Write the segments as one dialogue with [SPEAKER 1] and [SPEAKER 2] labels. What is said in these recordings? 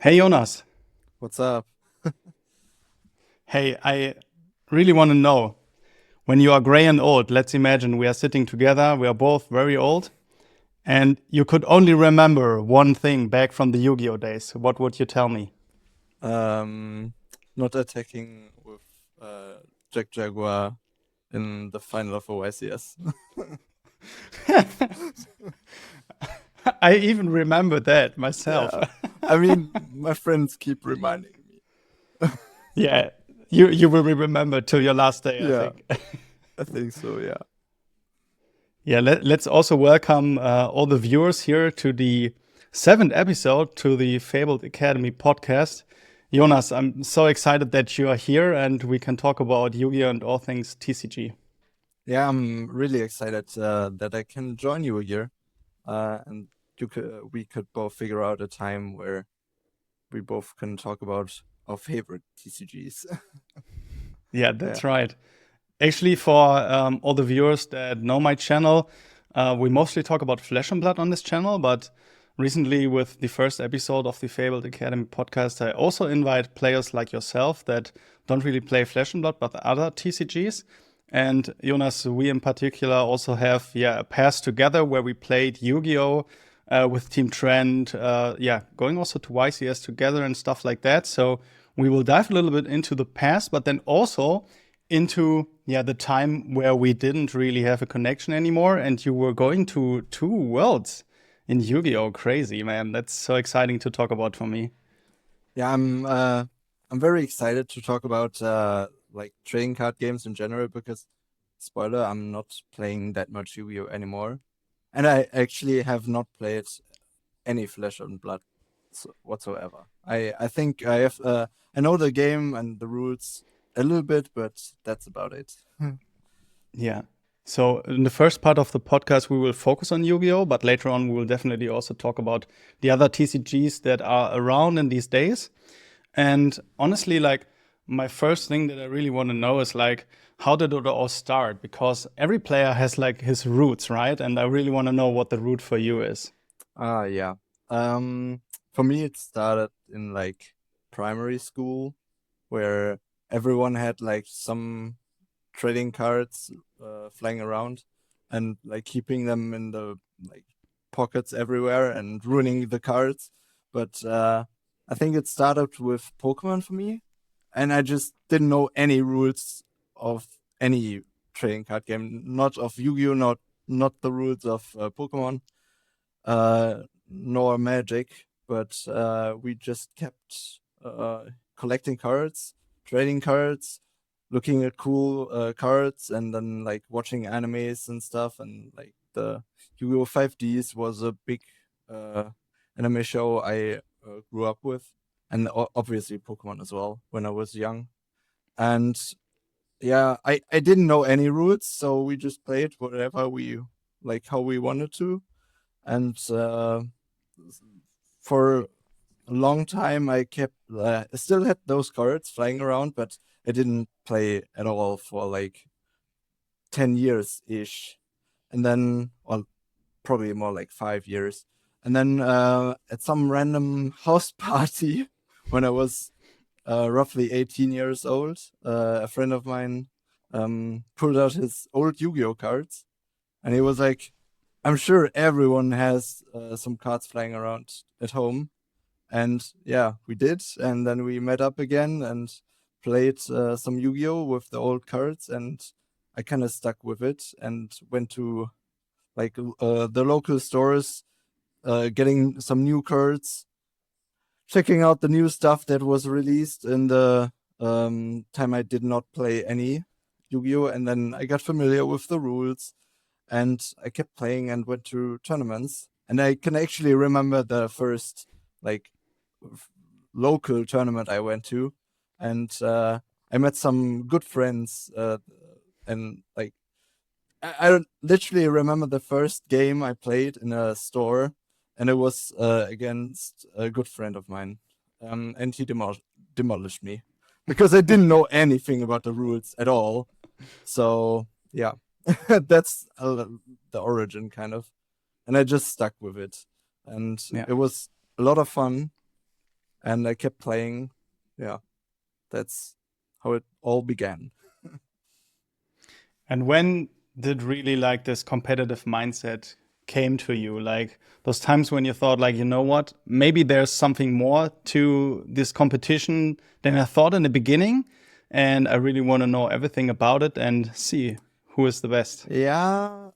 [SPEAKER 1] Hey Jonas,
[SPEAKER 2] What's up?
[SPEAKER 1] hey, I really want to know when you are gray and old, let's imagine we are sitting together, we are both very old, and you could only remember one thing back from the Yu-Gi-Oh days. What would you tell me?
[SPEAKER 2] Um, Not attacking with uh, Jack Jaguar in the final of OICS.
[SPEAKER 1] I even remember that myself.
[SPEAKER 2] Yeah, I mean, my friends keep reminding me.
[SPEAKER 1] Yeah, you will be remembered till your last day, I
[SPEAKER 2] Yeah,
[SPEAKER 1] think.
[SPEAKER 2] I think so. Yeah.
[SPEAKER 1] Yeah, let's also welcome all the viewers here to the seventh episode to the Fabled Academy podcast. Jonas, I'm so excited that you are here and we can talk about Yu-Gi-Oh and all things TCG.
[SPEAKER 2] Yeah, I'm really excited that I can join you here, and we could both figure out a time where we both can talk about our favorite TCGs.
[SPEAKER 1] Yeah,
[SPEAKER 2] Yeah.
[SPEAKER 1] that's right. Actually, for all the viewers that know my channel, we mostly talk about Flesh and Blood on this channel, but recently, with the first episode of the Fabled Academy podcast, I also invite players like yourself that don't really play Flesh and Blood, but other TCGs. And Jonas, we in particular also have a pass together where we played Yu-Gi-Oh! With Team Trend, going also to YCS together and stuff like that. So we will dive a little bit into the past, but then also into the time where we didn't really have a connection anymore, and you were going to two worlds in Yu-Gi-Oh! Crazy, man. That's so exciting to talk about for me.
[SPEAKER 2] Yeah, I'm very excited to talk about like trading card games in general because spoiler, I'm not playing that much Yu-Gi-Oh anymore. And I actually have not played any Flesh and Blood whatsoever. I think I know the game and the rules a little bit, but that's about it.
[SPEAKER 1] Yeah. So in the first part of the podcast, we will focus on Yu-Gi-Oh, but later on, we will definitely also talk about the other TCGs that are around in these days. And honestly, like my first thing that I really want to know is like, how did it all start? Because every player has like his roots, right? And I really want to know what the root for you is.
[SPEAKER 2] Yeah. Um, for me, it started in like primary school where everyone had like some trading cards flying around and like keeping them in the like pockets everywhere and ruining the cards. But I think it started with Pokemon for me, and I just didn't know any rules of any trading card game, not of Yu-Gi-Oh, not the rules of Pokemon, nor Magic, but we just kept collecting cards, trading cards, looking at cool cards, and then like watching animes and stuff. And like the Yu-Gi-Oh 5Ds was a big uh, anime show I grew up with, and obviously Pokemon as well when I was young. And yeah, I didn't know any rules, so we just played whatever we like how we wanted to. And for a long time, I kept still had those cards flying around, but I didn't play at all for like 10 years ish, and then well, probably more like 5 years. And then at some random house party when I was roughly 18 years old, a friend of mine pulled out his old Yu-Gi-Oh cards, and he was like, "I'm sure everyone has some cards flying around at home." And yeah, we did. And then we met up again and played some Yu-Gi-Oh with the old cards. And I kind of stuck with it and went to like the local stores, getting some new cards, checking out the new stuff that was released in the time I did not play any Yu-Gi-Oh. And then I got familiar with the rules and I kept playing and went to tournaments. And I can actually remember the first like local tournament I went to, and I met some good friends. And like I don't literally remember the first game I played in a store, and it was against a good friend of mine, and he demolished me because I didn't know anything about the rules at all. So yeah, that's the origin kind of, and I just stuck with it, and
[SPEAKER 1] Yeah.
[SPEAKER 2] it was a lot of fun. and I kept playing. Yeah, that's how it all began.
[SPEAKER 1] And when did really like this competitive mindset came to you? Like those times when you thought like, you know what, maybe there's something more to this competition than I thought in the beginning. And I really want to know everything about it and see who is the best.
[SPEAKER 2] Yeah,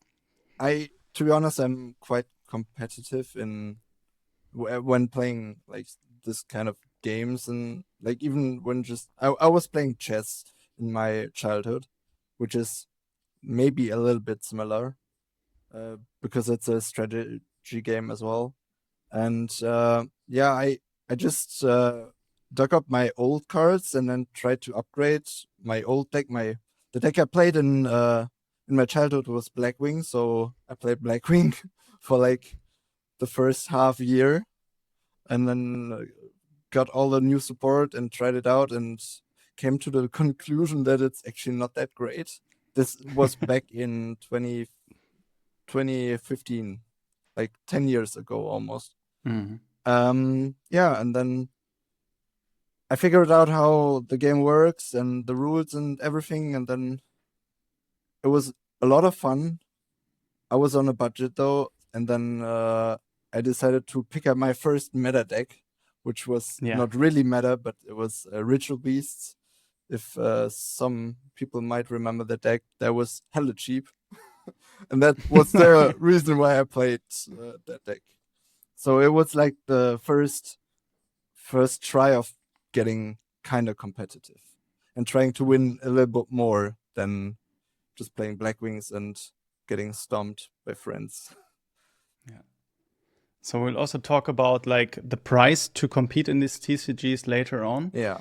[SPEAKER 2] to be honest, I'm quite competitive in when playing like this kind of games, and like even when just I was playing chess in my childhood, which is maybe a little bit similar, because it's a strategy game as well. And yeah, I just dug up my old cards and then tried to upgrade my old deck. The deck I played in my childhood was Blackwing, so I played Blackwing for like the first half year, and then got all the new support and tried it out and came to the conclusion that it's actually not that great. This was back in 2015, like 10 years ago almost.
[SPEAKER 1] Mhm.
[SPEAKER 2] Yeah, and then I figured out how the game works and the rules and everything, and then it was a lot of fun. I was on a budget though, and then I decided to pick up my first meta deck, which was
[SPEAKER 1] Yeah.
[SPEAKER 2] not really meta, but it was Ritual Beasts. If some people might remember the deck, that was hella cheap, and that was the reason why I played that deck. So it was like the first try of getting kind of competitive and trying to win a little bit more than just playing Black Wings and getting stomped by friends.
[SPEAKER 1] Yeah. So we'll also talk about like the price to compete in these TCGs later on.
[SPEAKER 2] Yeah.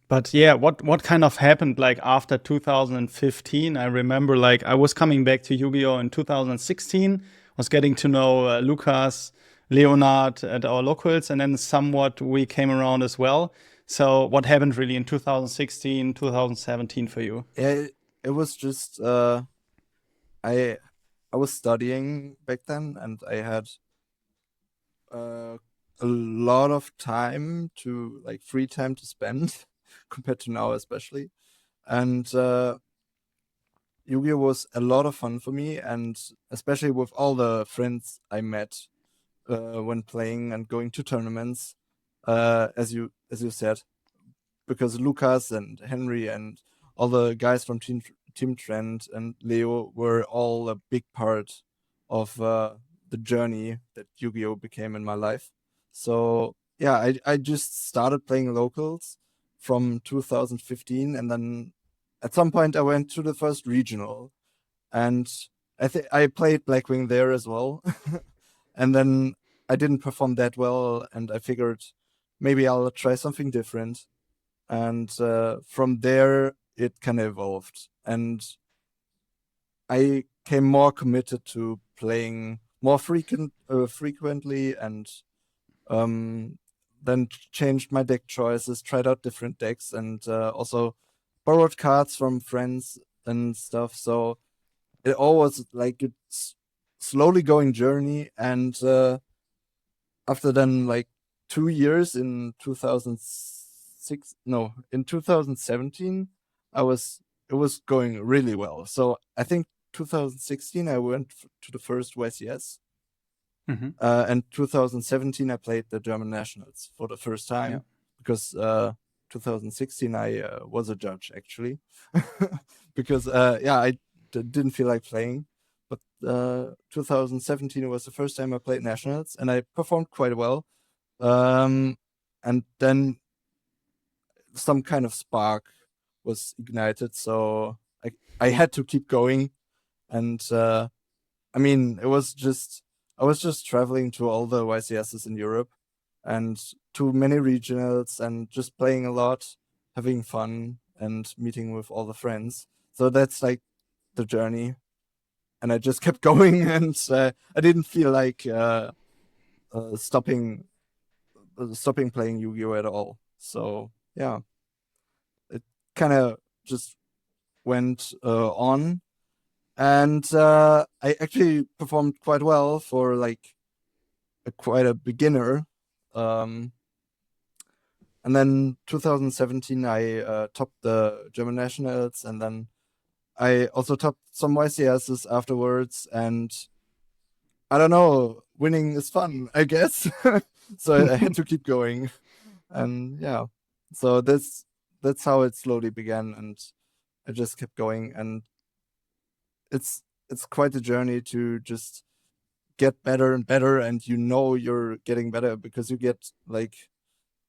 [SPEAKER 1] But yeah, what kind of happened like after 2015? I remember like I was coming back to Yu-Gi-Oh in 2016, was getting to know Lucas, Leonard at our locals, and then somewhat we came around as well. So what happened really in 2016, 2017 for you?
[SPEAKER 2] Yeah, it was just I I was studying back then, and I had uh, a lot of time to like free time to spend compared to now, especially. And Yu-Gi-Oh was a lot of fun for me, and especially with all the friends I met when playing and going to tournaments. As you said, because Lucas and Henry and all the guys from Team Trent and Leo were all a big part of the journey that Yu-Gi-Oh became in my life. So yeah, I just started playing locals from 2015, and then at some point I went to the first regional, and I think I played Blackwing there as well. And then I didn't perform that well, and I figured maybe I'll try something different. And from there, it kind of evolved, and I came more committed to playing more frequently, and then changed my deck choices, tried out different decks, and also borrowed cards from friends and stuff. So it all was like a slowly going journey, and after then like 2 years in 2006, no, in 2017, I was it was going really well. So I think 2016 I went to the first YCS,
[SPEAKER 1] Hmm.
[SPEAKER 2] and 2017 I played the German nationals for the first
[SPEAKER 1] Yeah.
[SPEAKER 2] time, because 2016 I was a judge actually, because yeah, I didn't feel like playing. But 2017 was the first time I played nationals, and I performed quite well. um, and then some kind of spark was ignited, so I had to keep going. And I mean, I was just traveling to all the YCSs in Europe and to many regionals and just playing a lot, having fun and meeting with all the friends. So that's like the journey, and I just kept going, and I didn't feel like stopping playing Yu-Gi-Oh at all. So yeah, it kind of just went on, and I actually performed quite well for like quite a beginner. Um, And then 2017, I topped the German nationals, and then I also topped some YCSs afterwards. And I don't know, winning is fun, I guess. So I had to keep going, and yeah, so that's how it slowly began, and I just kept going, and it's quite a journey to just get better and better, and you're getting better because you get like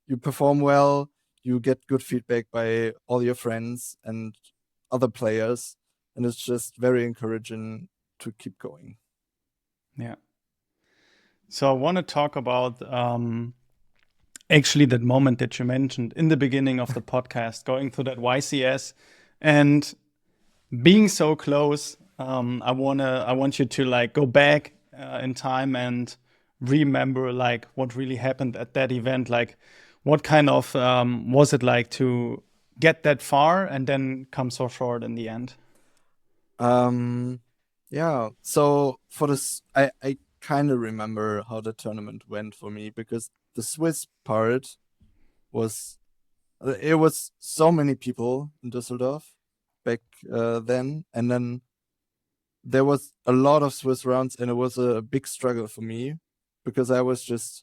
[SPEAKER 2] you perform well, you get good feedback by all your friends and other players, and it's just very encouraging to keep going.
[SPEAKER 1] Yeah. So I want to talk about actually that moment that you mentioned in the beginning of the podcast, going through that YCS and being so close. I want you to like go back in time and remember like what really happened at that event. Like, what kind of was it like to get that far and then come so short in the end?
[SPEAKER 2] Yeah, so for this, I kind of remember how the tournament went for me, because the Swiss part was it was so many people in Düsseldorf back then, and then there was a lot of Swiss rounds, and it was a big struggle for me because I was just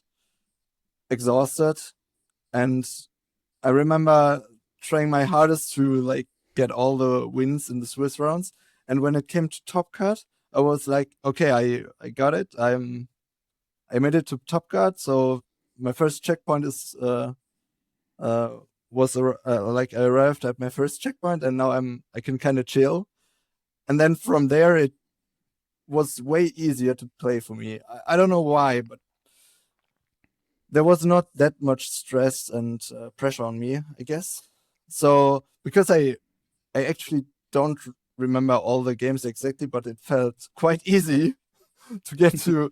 [SPEAKER 2] exhausted, and I remember trying my hardest to like get all the wins in the Swiss rounds, and when it came to top cut, I was like, okay, I got it. I made it to top cut, so my first checkpoint is uh was like I arrived at my first checkpoint, and now I can kind of chill. And then from there it was way easier to play for me. I don't know why, but there was not that much stress and pressure on me, I guess. So because I actually don't remember all the games exactly, but it felt quite easy to get through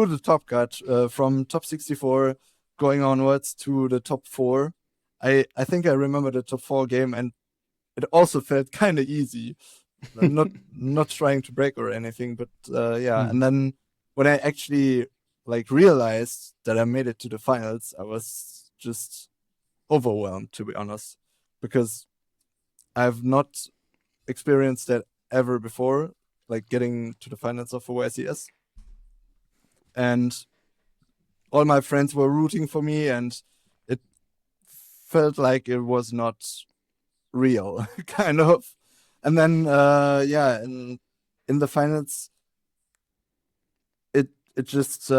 [SPEAKER 2] the top cut from top 64 going onwards to the top 4. I think I remember the top 4 game, and it also felt kind of easy. Not trying to break or anything, but yeah. And then when I actually like realized that I made it to the finals, I was just overwhelmed, to be honest, because I've not experienced that ever before, like getting to the finals of OSES. And all my friends were rooting for me, and it felt like it was not real, kind of. And then yeah, in the finals, it just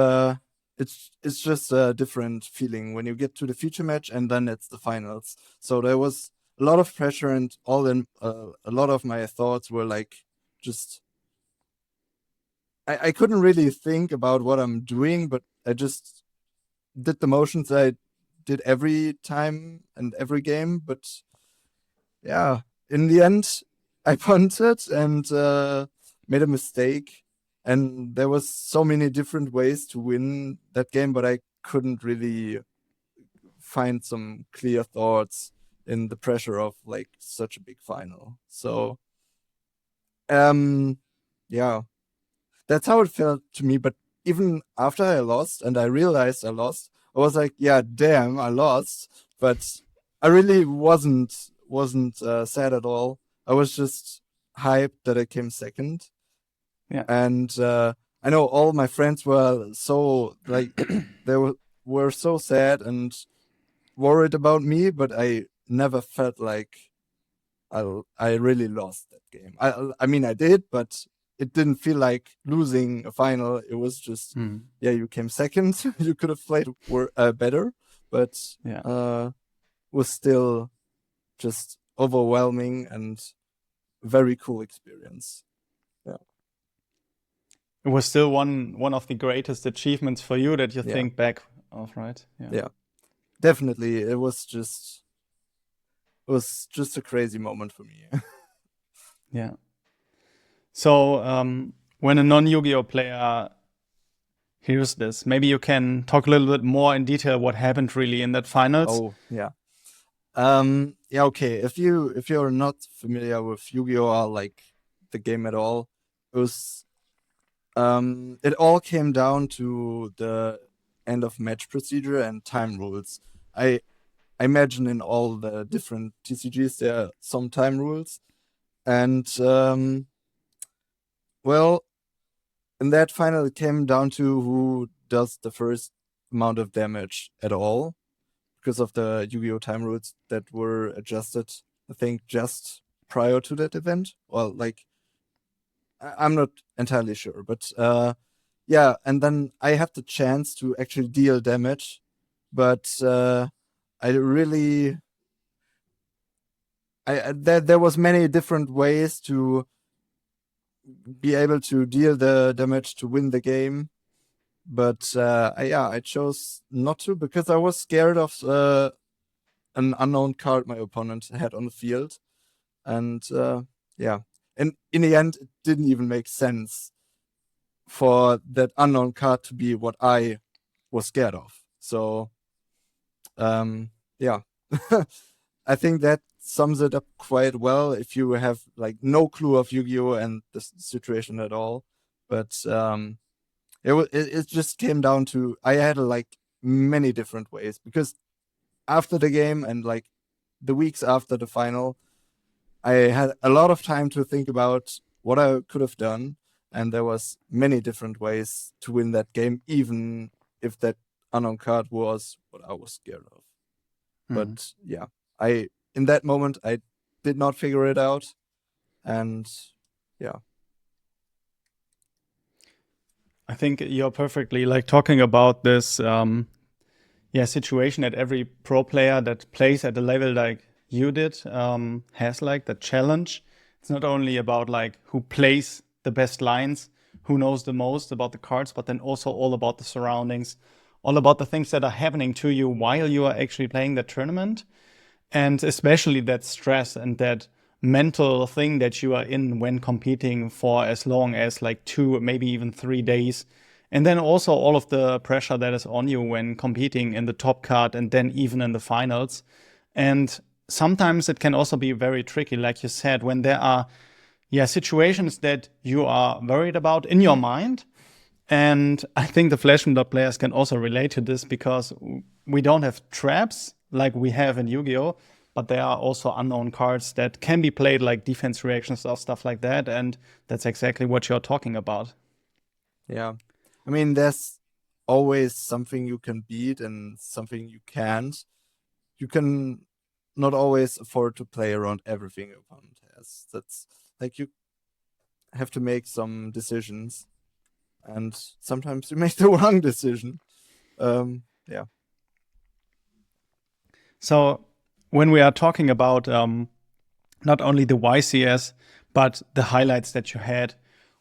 [SPEAKER 2] it's just a different feeling when you get to the feature match, and then it's the finals. So there was a lot of pressure, and a lot of my thoughts were like just I couldn't really think about what I'm doing, but I just did the motions I did every time and every game. But yeah, in the end, I punted and made a mistake. And there was so many different ways to win that game, but I couldn't really find some clear thoughts in the pressure of like such a big final. So yeah, that's how it felt to me. But even after I lost and I realized I lost, I was like, yeah, damn, I lost. But I really wasn't sad at all. I was just hyped that I came second.
[SPEAKER 1] Yeah.
[SPEAKER 2] And I know all my friends were so like they were so sad and worried about me, but I never felt like I really lost that game. I mean I did, but it didn't feel like losing a final. It was just yeah, you came second. You could have played better, but
[SPEAKER 1] Yeah.
[SPEAKER 2] was still just overwhelming and very cool experience. Yeah.
[SPEAKER 1] It was still one of the greatest achievements for you that you
[SPEAKER 2] Yeah.
[SPEAKER 1] think back of, right?
[SPEAKER 2] Yeah. Definitely. It was just a crazy moment for me.
[SPEAKER 1] Yeah. So when a non-Yu-Gi-Oh player hears this, maybe you can talk a little bit more in detail what happened really in that finals.
[SPEAKER 2] Oh, yeah. Yeah, okay. If you're not familiar with Yu-Gi-Oh or like the game at all, it was it all came down to the end of match procedure and time rules. I I imagine in all the different TCGs there are some time rules, and well, in that final it came down to who does the first amount of damage at all, because of the Yu-Gi-Oh time rules that were adjusted, I think, just prior to that event. Well, like I'm not entirely sure, but yeah. And then I had the chance to actually deal damage, but I really, there was many different ways to be able to deal the damage to win the game. But I chose not to because I was scared of an unknown card my opponent had on the field, and yeah, and in the end, it didn't even make sense for that unknown card to be what I was scared of. So, yeah, I think that sums it up quite well. If you have like no clue of Yu-Gi-Oh and the situation at all, but it just came down to I had like many different ways because after the game and like the weeks after the final, I had a lot of time to think about what I could have done, and there was many different ways to win that game, even if that unknown card was what I was scared of. But yeah, I in that moment I did not figure it out, and yeah.
[SPEAKER 1] I think you're perfectly like talking about this situation that every pro player that plays at a level like you did has like the challenge. It's not only about like who plays the best lines, who knows the most about the cards, but then also all about the surroundings, all about the things that are happening to you while you are actually playing the tournament. And especially that stress and that mental thing that you are in when competing for as long as like 2, maybe even 3 days. And then also all of the pressure that is on you when competing in the top card and then even in the finals. And sometimes it can also be very tricky, like you said, when there are situations that you are worried about in your mind. And I think the Flash and Blood players can also relate to this because we don't have traps like we have in Yu-Gi-Oh, but there are also unknown cards that can be played like defense reactions or stuff like that, and that's exactly what you're talking about.
[SPEAKER 2] Yeah. I mean, there's always something you can beat and something you can't. You can not always afford to play around everything your opponent has. That's like you have to make some decisions, and sometimes you make the wrong decision. Yeah.
[SPEAKER 1] So when we are talking about not only the YCS, but the highlights that you had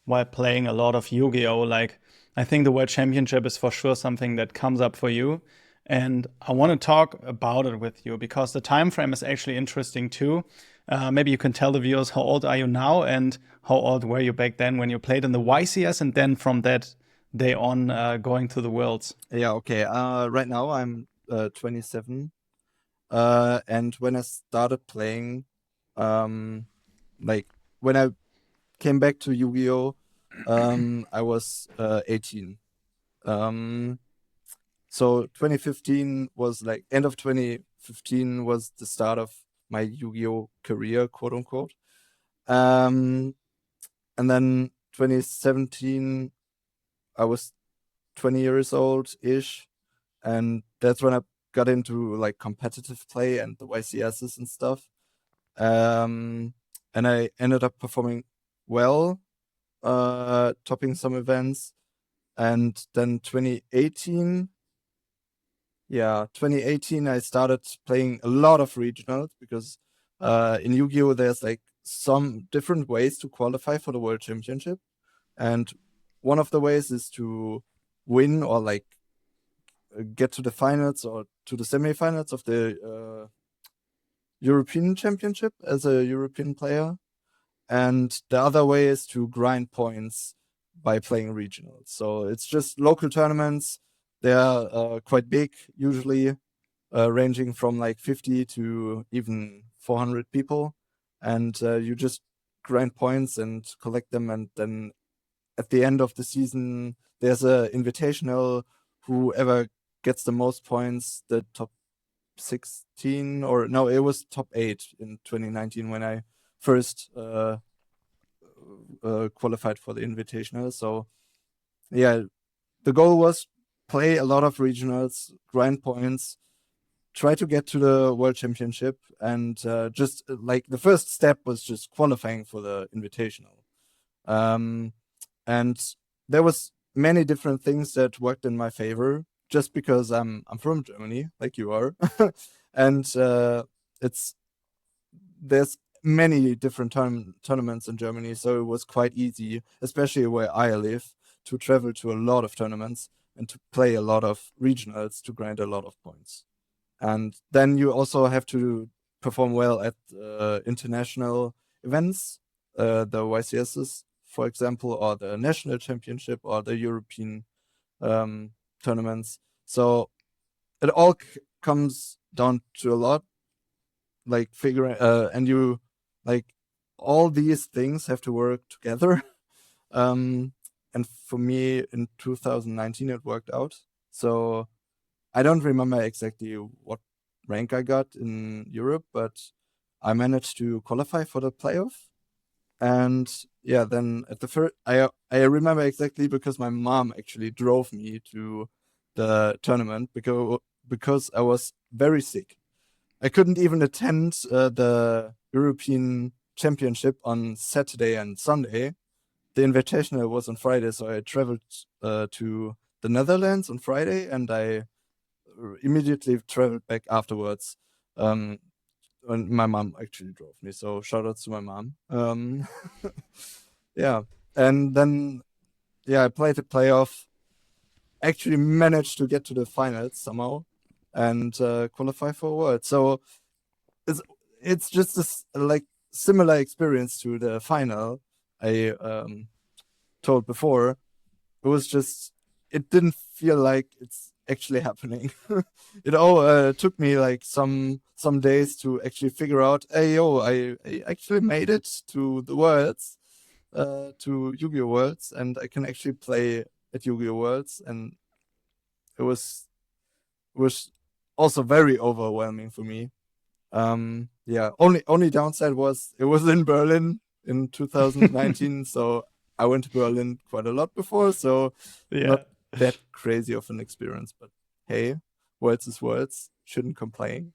[SPEAKER 1] while playing a lot of Yu-Gi-Oh! Like, I think the World Championship is for sure something that comes up for you. And I want to talk about it with you because the time frame is actually interesting too. Maybe you can tell the viewers how old are you now and how old were you back then when you played in the YCS, and then from that day on going to the Worlds.
[SPEAKER 2] Yeah. Okay. Right now I'm 27. And when I started playing, like when I came back to Yu-Gi-Oh, I was 18. So 2015 was like end of 2015 was the start of my Yu-Gi-Oh career, quote unquote. And then 2017, I was 20 years old ish, and that's when I got into like competitive play and the YCSs and stuff. And I ended up performing well, topping some events. And then 2018, I started playing a lot of regionals because in Yu-Gi-Oh there's like some different ways to qualify for the World Championship, and one of the ways is to win or like get to the finals or to the semifinals of the European Championship as a European player. And the other way is to grind points by playing regionals. So it's just local tournaments. They're quite big, usually ranging from like 50 to even 400 people. And you just grind points and collect them. And then at the end of the season, there's a invitational. Whoever gets the most points, the top 16, or no, it was top 8 in 2019 when I first qualified for the Invitational. So yeah, the goal was play a lot of regionals, grind points, try to get to the World Championship, and just like the first step was just qualifying for the Invitational. And there was many different things that worked in my favor, just because I'm from Germany, like you are, and there's many different tournaments in Germany, so it was quite easy, especially where I live, to travel to a lot of tournaments and to play a lot of regionals to grind a lot of points. And then you also have to perform well at international events, the YCSs, for example, or the national championship or the European tournaments. So it all comes down to a lot, like figuring, and you, like, all these things have to work together. And for me in 2019 it worked out. So I don't remember exactly what rank I got in Europe, but I managed to qualify for the playoff. And yeah, then at the first, I remember exactly because my mom actually drove me to the tournament because I was very sick. I couldn't even attend the European Championship on Saturday and Sunday. The Invitational was on Friday, so I traveled to the Netherlands on Friday, and I immediately traveled back afterwards. And my mom actually drove me, so shout out to my mom. Yeah, and then I played the playoff. Actually, managed to get to the finals somehow, and qualify for World. So it's just this like similar experience to the final I told before. It was just, it didn't feel like it's actually happening. It all took me like some days to actually figure out, hey yo, I actually made it to the Worlds, to YuGiOh Worlds, and I can actually play at YuGiOh Worlds. And it was also very overwhelming for me. Yeah, only downside was it was in Berlin in 2019, so I went to Berlin quite a lot before, so not
[SPEAKER 1] Yeah.
[SPEAKER 2] that crazy of an experience. But hey, words is words, shouldn't complain.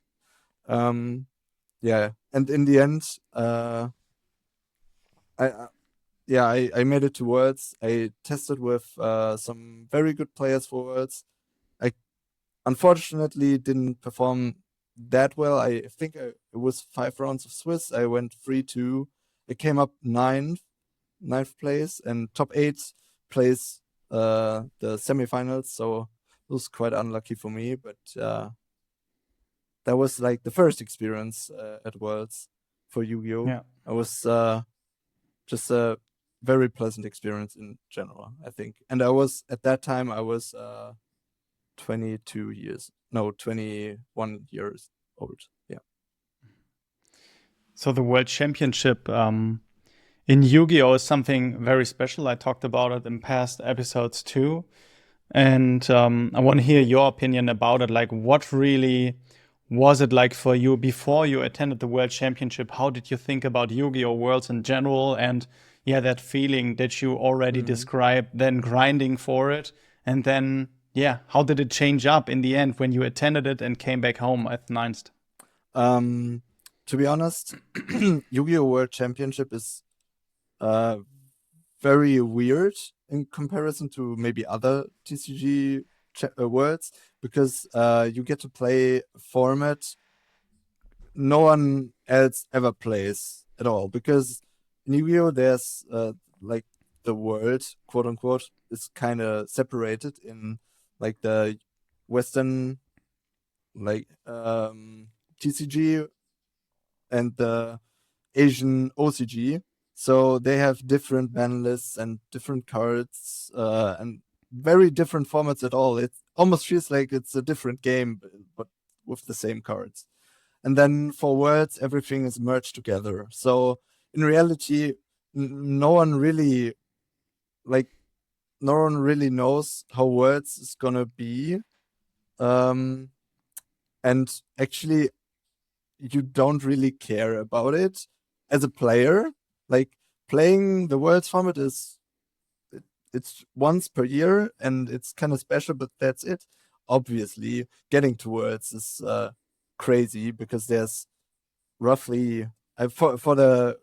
[SPEAKER 2] Yeah, and in the end, I made it to Worlds. I tested with some very good players for Worlds. I unfortunately didn't perform that well. I think it was 5 rounds of Swiss. I went 3-2. I came up ninth place, and top 8 plays the semifinals. So it was quite unlucky for me, but that was like the first experience at Worlds for YuGiOh.
[SPEAKER 1] Yeah.
[SPEAKER 2] I was just a very pleasant experience in general, I think. And I was, at that time, I was 21 years old. Yeah.
[SPEAKER 1] So the World Championship in Yu-Gi-Oh is something very special. I talked about it in past episodes too. And I want to hear your opinion about it. Like, what really was it like for you before you attended the World Championship? How did you think about Yu-Gi-Oh Worlds in general? And yeah, that feeling that you already described, then grinding for it. And then, yeah, how did it change up in the end when you attended it and came back home at ninth?
[SPEAKER 2] To be honest, Yu-Gi-Oh! World Championship is very weird in comparison to maybe other TCG worlds, because you get to play a format no one else ever plays at all. Because in Yu-Gi-Oh! There's like the world, quote unquote, is kind of separated in like the Western, like TCG, and the Asian OCG. So they have different ban lists and different cards, and very different formats at all. It almost feels like it's a different game, but with the same cards. And then for Worlds, everything is merged together. So in reality, no one really knows how Worlds is gonna be. and actually you don't really care about it as a player. Like playing the Worlds format it's once per year and it's kind of special, but that's it. Obviously, getting to Worlds is crazy because there's roughly for the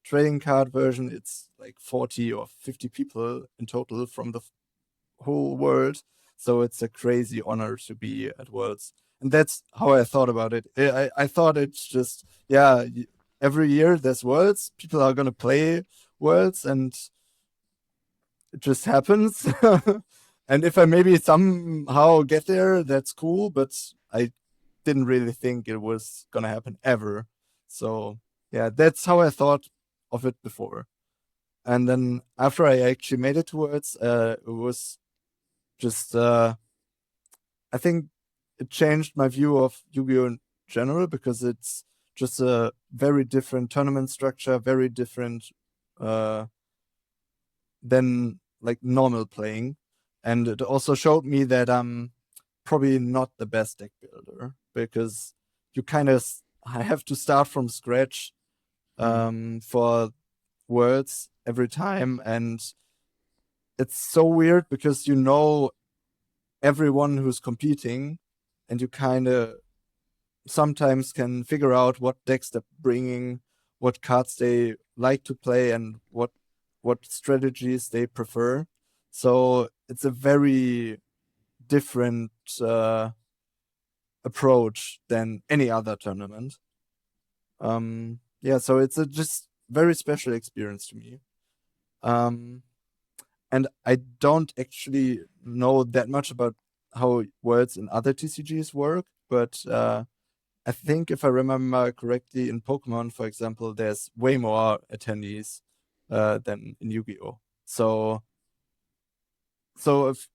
[SPEAKER 2] trading card version, it's like 40 or 50 people in total from the whole world. So it's a crazy honor to be at Worlds. And that's how I thought about it. I thought it's just, yeah, every year there's Worlds, people are going to play Worlds, and it just happens. And if I maybe somehow get there, that's cool, but I didn't really think it was going to happen ever. So, yeah, that's how I thought of it before. And then after I actually made it to Worlds, it was just I think it changed my view of Yu-Gi-Oh in general, because it's just a very different tournament structure, very different than like normal playing. And it also showed me that I'm probably not the best deck builder, because you kind of have to start from scratch for Worlds every time, and it's so weird because you know everyone who's competing, and you kind of sometimes can figure out what decks they're bringing, what cards they like to play, and what strategies they prefer. So it's a very different approach than any other tournament. Yeah, so it's a just very special experience to me. And I don't actually know that much about how Worlds in other TCGs work, but I think if I remember correctly, in Pokemon, for example, there's way more attendees than in Yu-Gi-Oh. So if,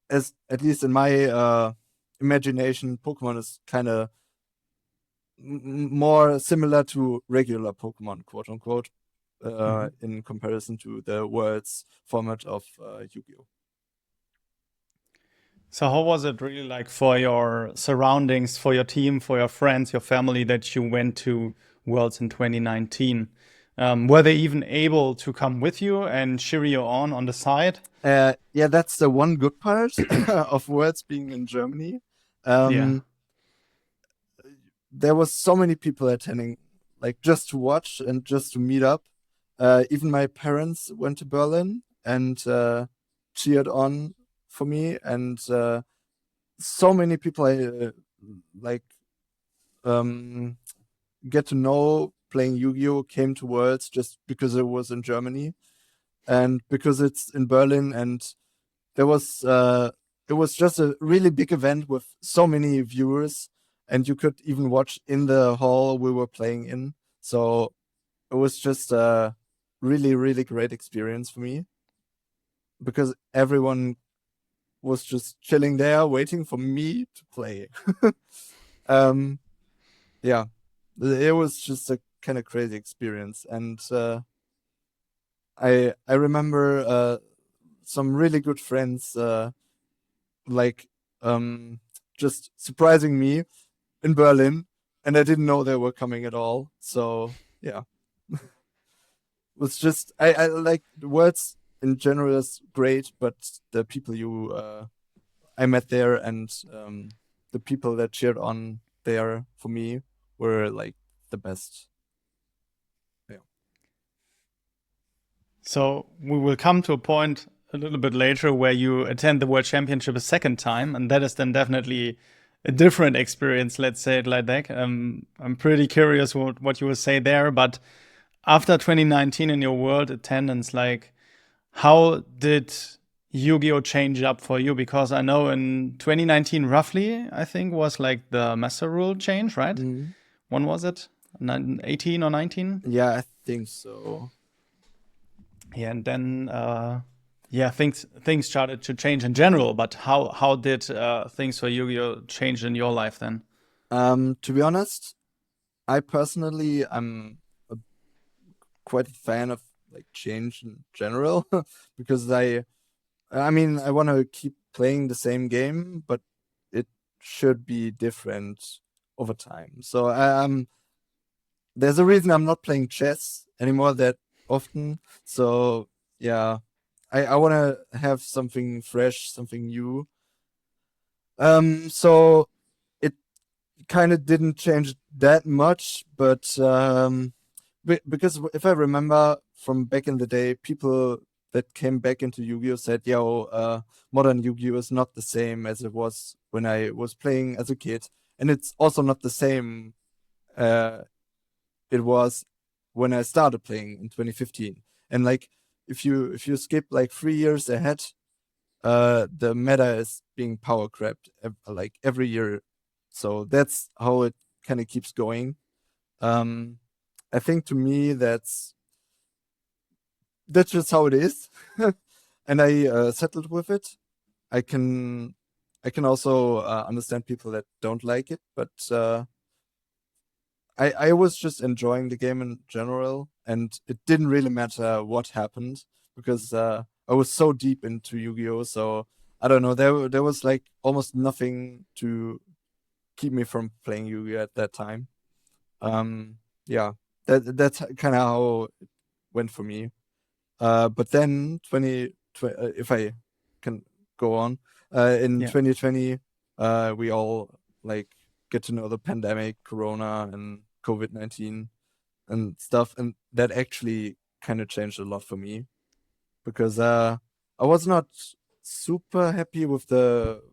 [SPEAKER 2] as at least in my imagination, Pokemon is kind of more similar to regular Pokemon, quote unquote, in comparison to the Worlds format of Yu-Gi-Oh.
[SPEAKER 1] So how was it really like for your surroundings, for your team, for your friends, your family, that you went to Worlds in 2019? Were they even able to come with you and cheer you on the side?
[SPEAKER 2] Yeah, that's the one good part of Worlds being in Germany.
[SPEAKER 1] Yeah.
[SPEAKER 2] There was so many people attending, like just to watch and just to meet up. Even my parents went to Berlin and cheered on for me, and so many people I like get to know playing Yu-Gi-Oh came to Worlds just because it was in Germany and because it's in Berlin, and there was it was just a really big event with so many viewers, and you could even watch in the hall we were playing in. So it was just a really, really great experience for me, because everyone was just chilling there waiting for me to play. Yeah, it was just a kind of crazy experience. And I remember some really good friends like just surprising me in Berlin, and I didn't know they were coming at all. So yeah, it was just I like the words in general is great, but the people I met there, and the people that cheered on there for me were like the best. Yeah.
[SPEAKER 1] So we will come to a point a little bit later where you attend the World Championship a second time, and that is then definitely a different experience. Let's say it like that. I'm pretty curious what you will say there. But after 2019 in your world attendance, like, how did Yu-Gi-Oh change up for you? Because I know in 2019, roughly, I think was like the master rule change, right?
[SPEAKER 2] Mhm.
[SPEAKER 1] When was it? 18 or 19?
[SPEAKER 2] Yeah, I think so.
[SPEAKER 1] Yeah, and then yeah, things started to change in general. But how did things for Yu-Gi-Oh change in your life then?
[SPEAKER 2] To be honest, I personally I'm quite a fan of like change in general because I mean I want to keep playing the same game, but it should be different over time. So there's a reason I'm not playing chess anymore that often. So yeah, I want to have something fresh, something new. So it kind of didn't change that much, but because if I remember from back in the day, people that came back into Yu-Gi-Oh said, "Yo, modern Yu-Gi-Oh is not the same as it was when I was playing as a kid, and it's also not the same uh, it was when I started playing in 2015." And like, if you skip like 3 years ahead, the meta is being power crept like every year. So that's how it kind of keeps going. Um, I think to me that's just how it is, and I settled with it. I can I can also understand people that don't like it, but I was just enjoying the game in general, and it didn't really matter what happened because I was so deep into Yu-Gi-Oh. So I don't know. There was like almost nothing to keep me from playing Yu-Gi-Oh at that time. Yeah, that's kind of how it went for me. But then if I can go on, in
[SPEAKER 1] Yeah.
[SPEAKER 2] 2020, we all like get to know the pandemic, Corona, and COVID-19 and stuff, and that actually kind of changed a lot for me because I was not super happy with the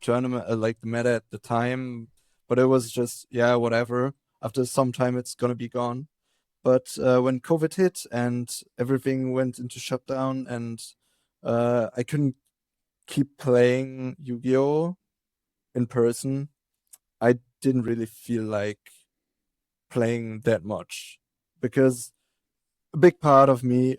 [SPEAKER 2] tournament, like the meta at the time, but it was just yeah, whatever. After some time, it's gonna be gone. But when COVID hit and everything went into shutdown, and I couldn't keep playing Yu-Gi-Oh in person, I didn't really feel like playing that much because a big part of me,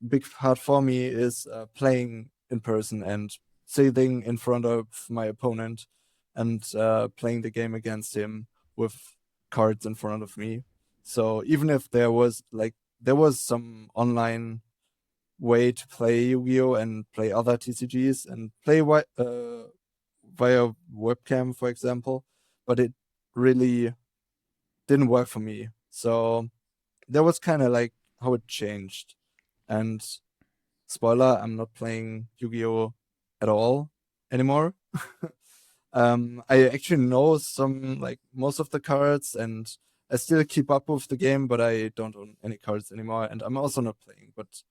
[SPEAKER 2] big part for me, is playing in person and sitting in front of my opponent and playing the game against him with cards in front of me. So even if there was some online way to play Yu-Gi-Oh and play other TCGs and play via webcam, for example, but it really didn't work for me. So that was kind of like how it changed. And spoiler, I'm not playing Yu-Gi-Oh at all anymore. I actually know some like most of the cards, and I still keep up with the game, but I don't own any cards anymore, and I'm also not playing. But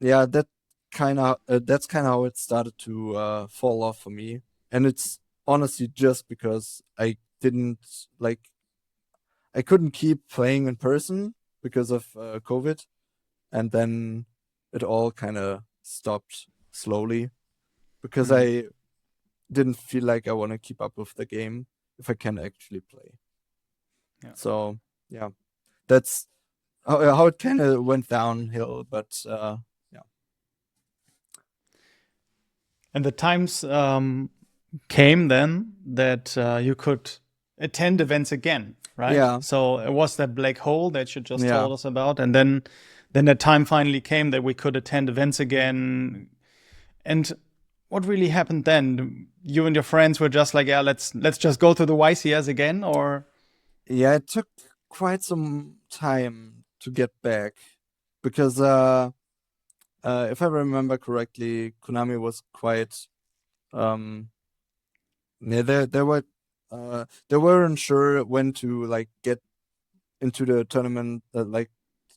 [SPEAKER 2] yeah, that's kind of how it started to fall off for me, and it's honestly just because like I couldn't keep playing in person because of COVID, and then it all kind of stopped slowly because
[SPEAKER 1] Mhm.
[SPEAKER 2] I didn't feel like I want to keep up with the game if I can actually play.
[SPEAKER 1] Yeah.
[SPEAKER 2] So yeah, that's how it kind of went downhill. But yeah,
[SPEAKER 1] And the times came then that you could attend events again, right?
[SPEAKER 2] yeah,
[SPEAKER 1] So it was that black hole that you just
[SPEAKER 2] yeah,
[SPEAKER 1] told us about, and then the time finally came that we could attend events again. And what really happened then? You and your friends were just like, yeah, let's just go to the YCS again, or
[SPEAKER 2] yeah. It took quite some time to get back because if I remember correctly, Konami was quite um yeah, they weren't sure when to like get into the tournament, like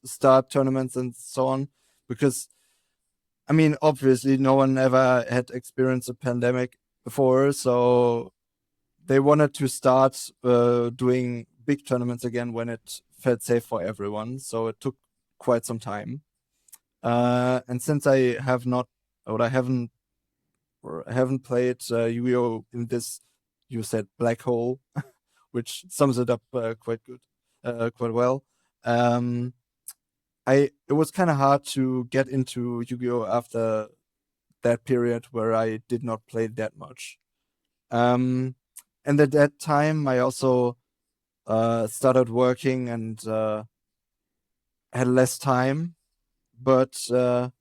[SPEAKER 2] start tournaments and so on, because I mean, obviously, no one ever had experienced a pandemic before, so they wanted to start doing big tournaments again when it felt safe for everyone. So it took quite some time. And since I have not, or I haven't, or I haven't played Yu-Gi-Oh in this, you said black hole, which sums it up quite good, quite well. Um, it was kind of hard to get into Yu-Gi-Oh after that period where I did not play that much. Um, and at that time, I also started working and had less time, but the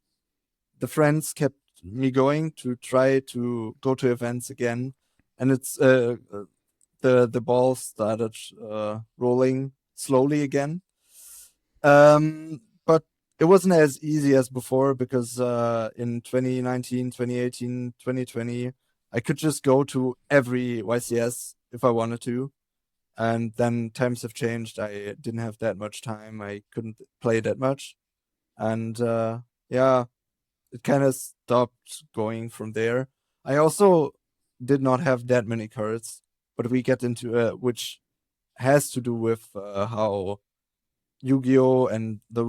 [SPEAKER 2] friends kept me going to try to go to events again. And the ball started rolling slowly again. But it wasn't as easy as before because in 2019, 2018, 2020, I could just go to every YCS if I wanted to. And then times have changed. I didn't have that much time. I couldn't play that much. And yeah, it kind of stopped going from there. I also did not have that many cards, but we get into which has to do with how YuGiOh and the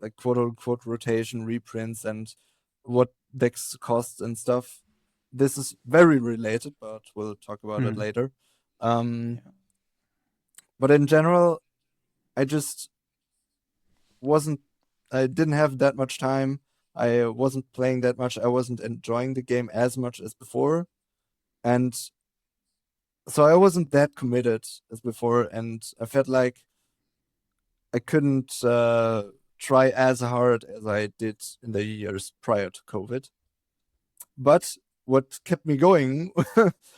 [SPEAKER 2] like quote unquote rotation reprints and what decks cost and stuff. This is very related, but we'll talk about it later.
[SPEAKER 1] Yeah.
[SPEAKER 2] But in general, I just I didn't have that much time. I wasn't playing that much. I wasn't enjoying the game as much as before. And so I wasn't that committed as before. And I felt like I couldn't try as hard as I did in the years prior to COVID. But what kept me going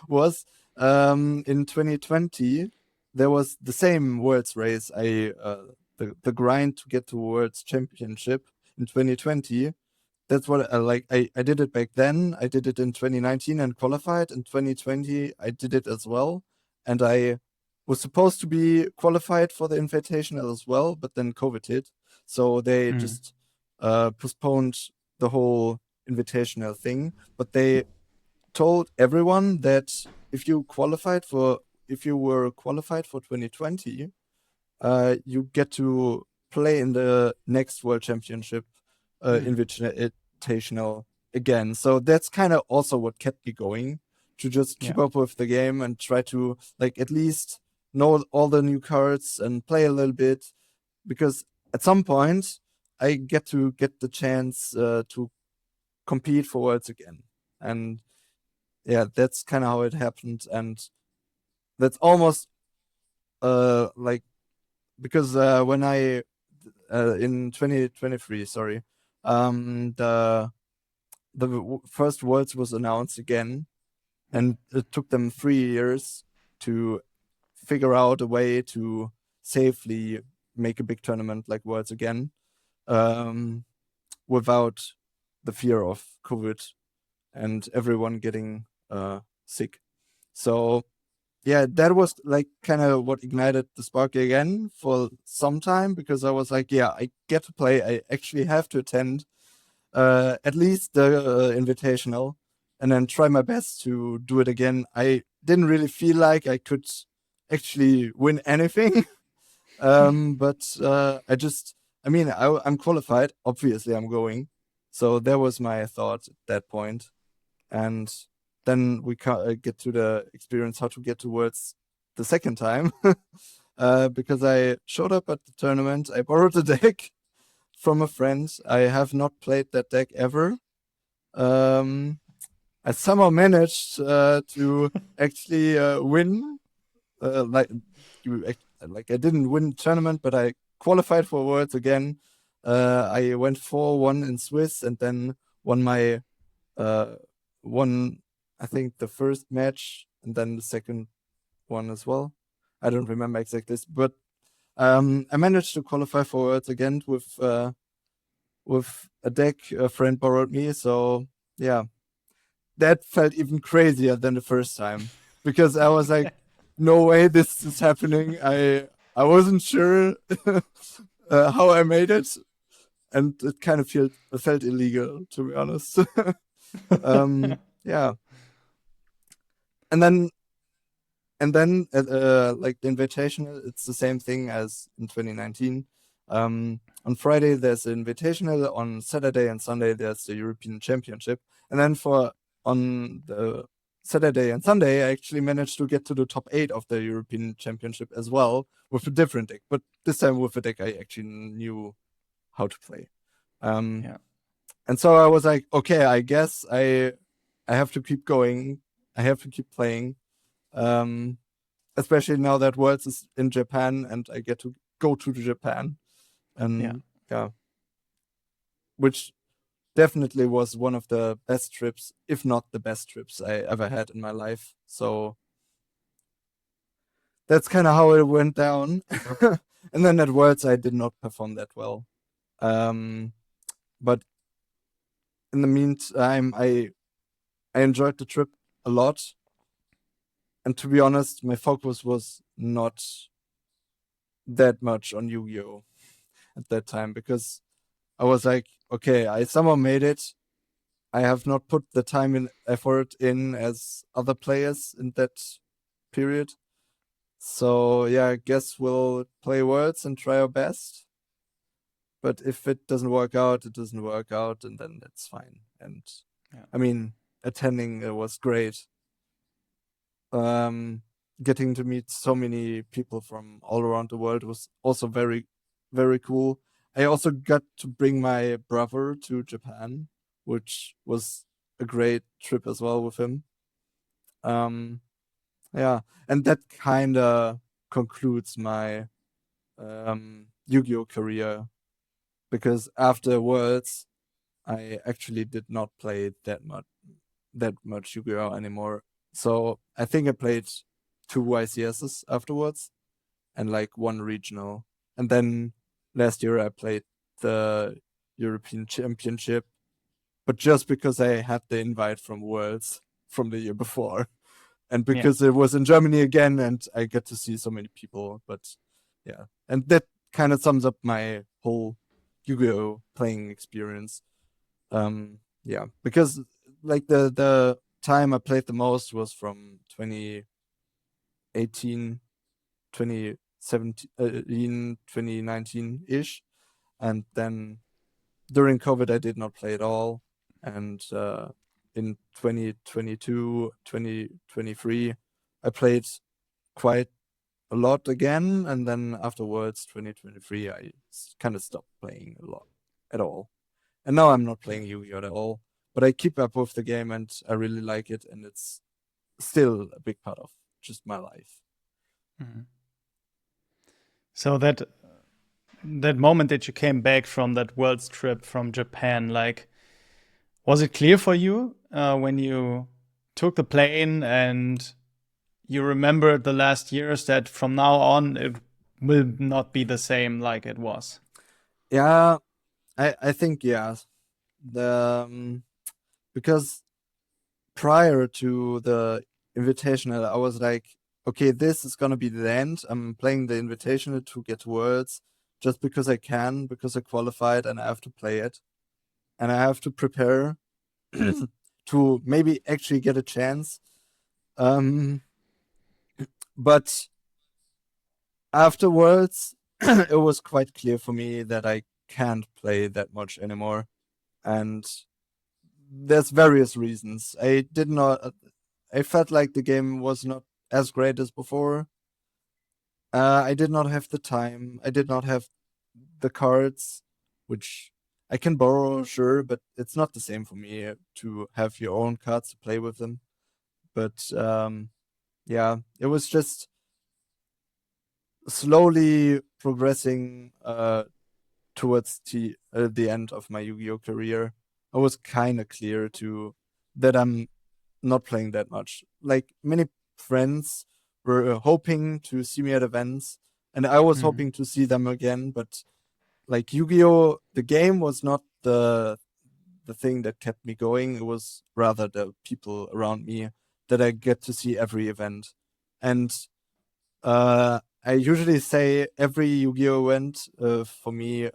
[SPEAKER 2] was in 2020, there was the same Worlds race. The grind to get to Worlds Championship in 2020. That's what I did it back then. I did it in 2019 and qualified. In 2020, I did it as well. And I was supposed to be qualified for the Invitational as well, but then COVID hit. So they just postponed the whole Invitational thing. But they told everyone that if you were qualified for 2020, you get to play in the next World Championship Invitational again. So that's kind of also what kept me going, to just keep up with the game and try to like at least know all the new cards and play a little bit, because at some point I get the chance to compete for Worlds again. And yeah, that's kind of how it happened. And that's almost like, because when I in 2023, sorry, the first Worlds was announced again, and it took them 3 years to figure out a way to safely make a big tournament like Worlds again, without the fear of COVID and everyone getting sick. So yeah, that was like kind of what ignited the spark again for some time, because I was like, yeah, I get to play. I actually have to attend at least the Invitational, and then try my best to do it again. I didn't really feel like I could actually win anything. But I'm qualified. Obviously, I'm going. So that was my thought at that point. And then we get to the experience how to get towards the second time. Because I showed up at the tournament. I borrowed a deck from a friend. I have not played that deck ever. I somehow managed to actually win. I didn't win the tournament, but I qualified for Worlds again. I went 4-1 in Swiss, and then won my won, I think, the first match and then the second one as well. I don't remember exactly this, but I managed to qualify for Worlds again with a deck a friend borrowed me. So yeah, that felt even crazier than the first time, because I was like, no way this is happening. I wasn't sure how I made it, and it kind of felt illegal, to be honest. Yeah. And then like the Invitational, it's the same thing as in 2019. On Friday there's the Invitational, on Saturday and Sunday there's the European Championship, and then on the Saturday and Sunday I actually managed to get to the top 8 of the European Championship as well, with a different deck, but this time with a deck I actually knew how to play. And so I was like, okay, I guess I have to keep going. I have to keep playing. Especially now that Worlds is in Japan and I get to go to Japan. And yeah, which definitely was one of the best trips, if not the best trips I ever had in my life. So that's kind of how it went down. And then at Worlds, I did not perform that well. But in the meantime, I enjoyed the trip a lot. And to be honest, my focus was not that much on Yu-Gi-Oh at that time, because I was like, okay, I somehow made it. I have not put the time and effort in as other players in that period. So yeah, I guess we'll play Worlds and try our best. But if it doesn't work out, it doesn't work out, and then that's fine. And
[SPEAKER 1] Yeah.
[SPEAKER 2] I mean, attending was great. Getting to meet so many people from all around the world was also very, very cool. I also got to bring my brother to Japan, which was a great trip as well with him. Yeah, and that kind of concludes my Yu-Gi-Oh career, because after Worlds, I actually did not play that much Yu-Gi-Oh anymore. So I think I played 2 YCSs afterwards and like 1 regional. And then last year I played the European Championship, but just because I had the invite from Worlds from the year before. And
[SPEAKER 1] Yeah.
[SPEAKER 2] because it was in Germany again and I get to see so many people. But yeah. And that kind of sums up my whole Yu-Gi-Oh playing experience. Yeah, because like the time I played the most was from 2018, 2017, 2019-ish. And then during COVID, I did not play at all. And in 2022, 2023, I played quite a lot again. And then afterwards, 2023, I kind of stopped playing a lot at all. And now I'm not playing Yu-Gi-Oh at all, but I keep up with the game and I really like it, and it's still a big part of just my life.
[SPEAKER 1] Mhm. So that moment that you came back from that world's trip from Japan, like, was it clear for you when you took the plane and you remembered the last years that from now on it will not be the same like it was?
[SPEAKER 2] Yeah, I think yeah, the because prior to the invitational, I was like, okay, this is gonna be the end. I'm playing the invitational to get worlds just because I can, because I qualified and I have to play it, and I have to prepare to maybe actually get a chance. Um, but afterwards, it was quite clear for me that I can't play that much anymore. And there's various reasons. I felt like the game was not as great as before. I did not have the time. I did not have the cards, which I can borrow, sure, but it's not the same for me to have your own cards to play with them. But yeah, it was just slowly progressing towards the end of my Yu-Gi-Oh career. I was kind of clear to that I'm not playing that much. Like many friends were hoping to see me at events, and I was
[SPEAKER 1] Mhm.
[SPEAKER 2] hoping to see them again. But like Yu-Gi-Oh, the game was not the thing that kept me going. It was rather the people around me that I get to see every event, and I usually say every Yu-Gi-Oh event for me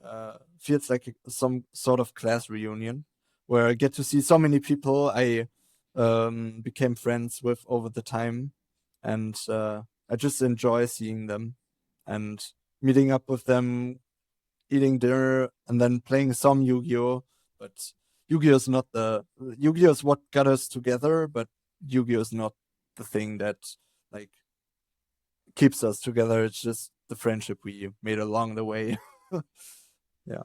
[SPEAKER 2] feels like some sort of class reunion where I get to see so many people I became friends with over the time, and I just enjoy seeing them and meeting up with them, eating dinner, and then playing some Yu-Gi-Oh. But Yu-Gi-Oh is not the Yu-Gi-Oh is what got us together, but Yu-Gi-Oh is not the thing that like keeps us together. It's just the friendship we made along the way. Yeah.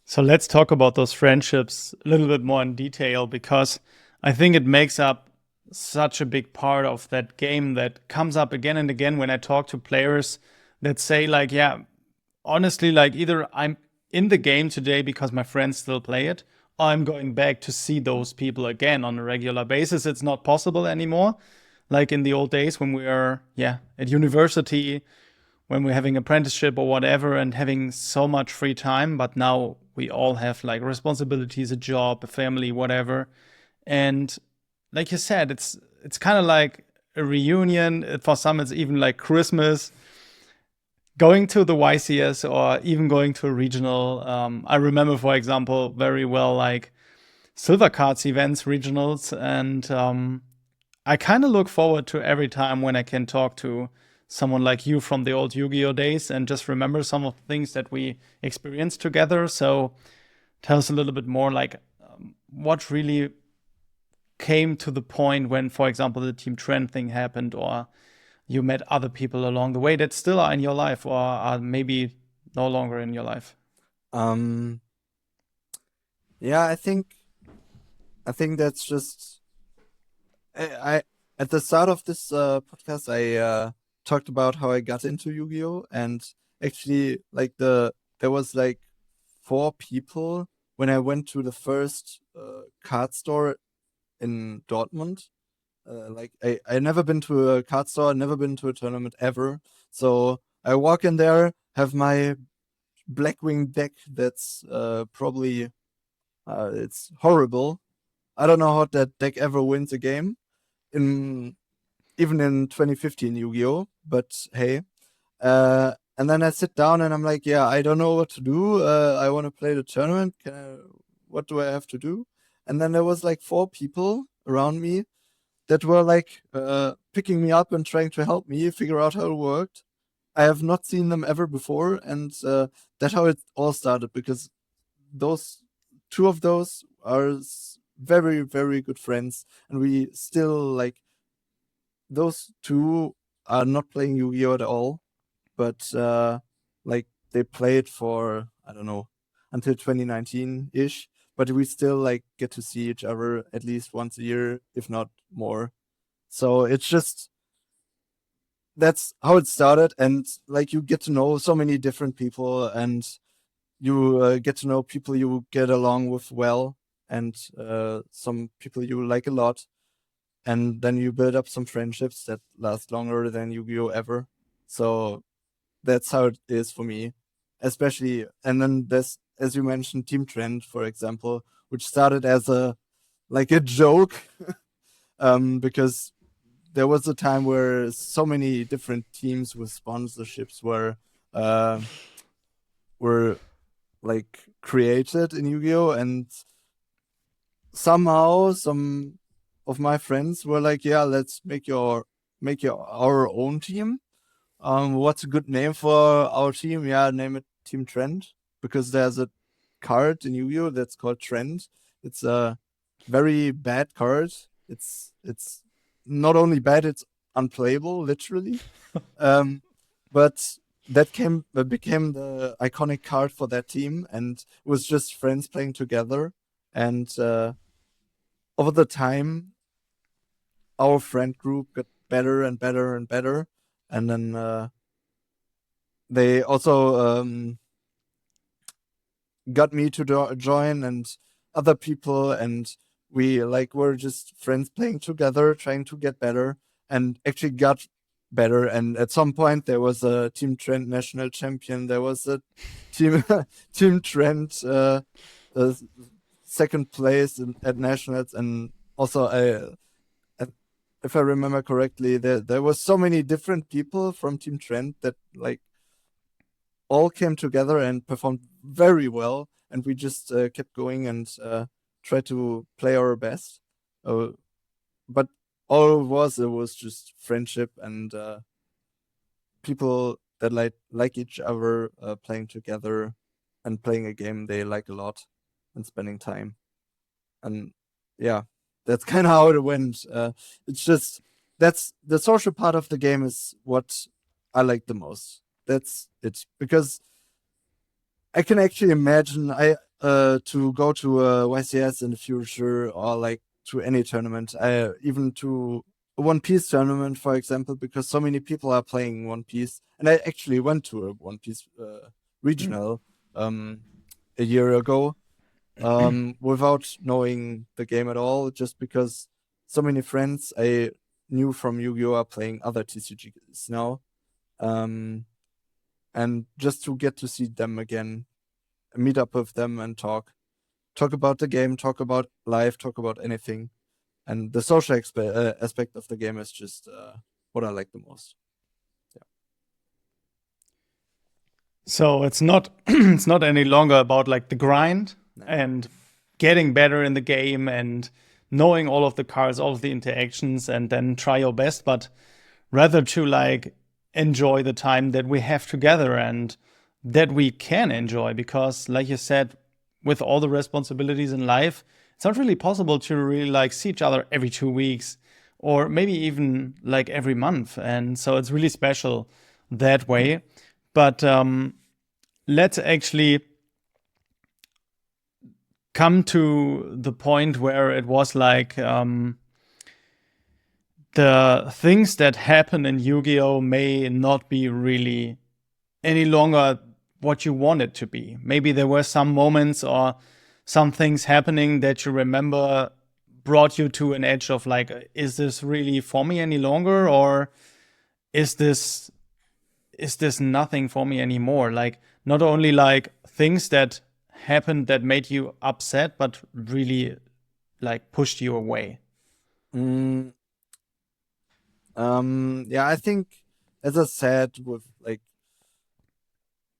[SPEAKER 1] So let's talk about those friendships a little bit more in detail, because I think it makes up such a big part of that game that comes up again and again when I talk to players that say, like, yeah, honestly, like, either I'm in the game today because my friends still play it, or I'm going back to see those people again on a regular basis. It's not possible anymore. like in the old days when we are, at university, when we're having apprenticeship or whatever and having so much free time. But now we all have like responsibilities, a job, a family, whatever. And like you said, it's kind of like a reunion. For some, it's even like Christmas. Going to the YCS or even going to a regional. I remember, for example, very well like Silver Cards events, regionals, and I kind of look forward to every time when I can talk to someone like you from the old YuGiOh days and just remember some of the things that we experienced together. So tell us a little bit more like what really came to the point when, for example, the Team Trend thing happened, or you met other people along the way that still are in your life or are maybe no longer in your life.
[SPEAKER 2] Um, yeah, I think that's just I at the start of this podcast I talked about how I got into Yu-Gi-Oh, and actually like there was like 4 people when I went to the first card store in Dortmund. Like I never been to a card store, never been to a tournament ever. So I walk in there, have my Blackwing deck that's probably it's horrible. I don't know how that deck ever wins a game in even in 2015 Yu-Gi-Oh. But hey, and then I sit down and I'm like, yeah, I don't know what to do. I want to play the tournament. What do I have to do? And then there was like 4 people around me that were like picking me up and trying to help me figure out how it worked. I have not seen them ever before, and that's how it all started. Because those 2 of those are very very good friends, and we still like those 2 are not playing Yu-Gi-Oh at all, but like they played for I don't know until 2019 ish. But we still like get to see each other at least once a year, if not more. So it's just that's how it started, and like you get to know so many different people, and you get to know people you get along with well, and some people you like a lot, and then you build up some friendships that last longer than Yu-Gi-Oh ever. So that's how it is for me, especially. And then there's, as you mentioned, Team Trend, for example, which started as a joke, because there was a time where so many different teams with sponsorships uh, were like created in Yu-Gi-Oh, and somehow some of my friends were like, "Yeah, let's make your our own team. What's a good name for our team? Yeah, name it Team Trend, because there's a card in Yu-Gi-Oh that's called Trend. It's a very bad card. It's not only bad, it's unplayable, literally. Um, but that became the iconic card for that team, and it was just friends playing together. And over the time, our friend group got better and better and better, and then they also got me to join, and other people, and we like were just friends playing together, trying to get better, and actually got better. And at some point there was a Team Trend national champion, there was a team Team Trend uh, second place at nationals, and also if I remember correctly, there was so many different people from Team Trend that like all came together and performed very well, and we just kept going and tried to play our best. Uh, but all it was just friendship and people that like each other, playing together and playing a game they like a lot and spending time. And yeah, that's kind of how it went. It's just that's the social part of the game is what I like the most. That's it, because I can actually imagine I to go to a YCS in the future, or like to any tournament, even to a One Piece tournament, for example, because so many people are playing One Piece. And I actually went to a One Piece regional a year ago, without knowing the game at all, just because so many friends. I new from Yu-Gi-Oh are playing other TCGs now. And just to get to see them again, meet up with them and talk about the game, talk about life, talk about anything. And the social aspect of the game is just what I like the most.
[SPEAKER 1] So it's not it's not any longer about like the grind and getting better in the game and knowing all of the cards, all of the interactions, and then try your best, but rather to like enjoy the time that we have together and that we can enjoy, because like you said, with all the responsibilities in life, it's not really possible to really like see each other every 2 weeks or maybe even like every month. And so it's really special that way. But let's actually come to the point where it was like the things that happen in Yu-Gi-Oh may not be really any longer what you want it to be. Maybe there were some moments or some things happening that you remember brought you to an edge of like, is this really for me any longer, or is this nothing for me anymore? Like, not only like things that happened that made you upset, but really like pushed you away.
[SPEAKER 2] Yeah, I think, as I said,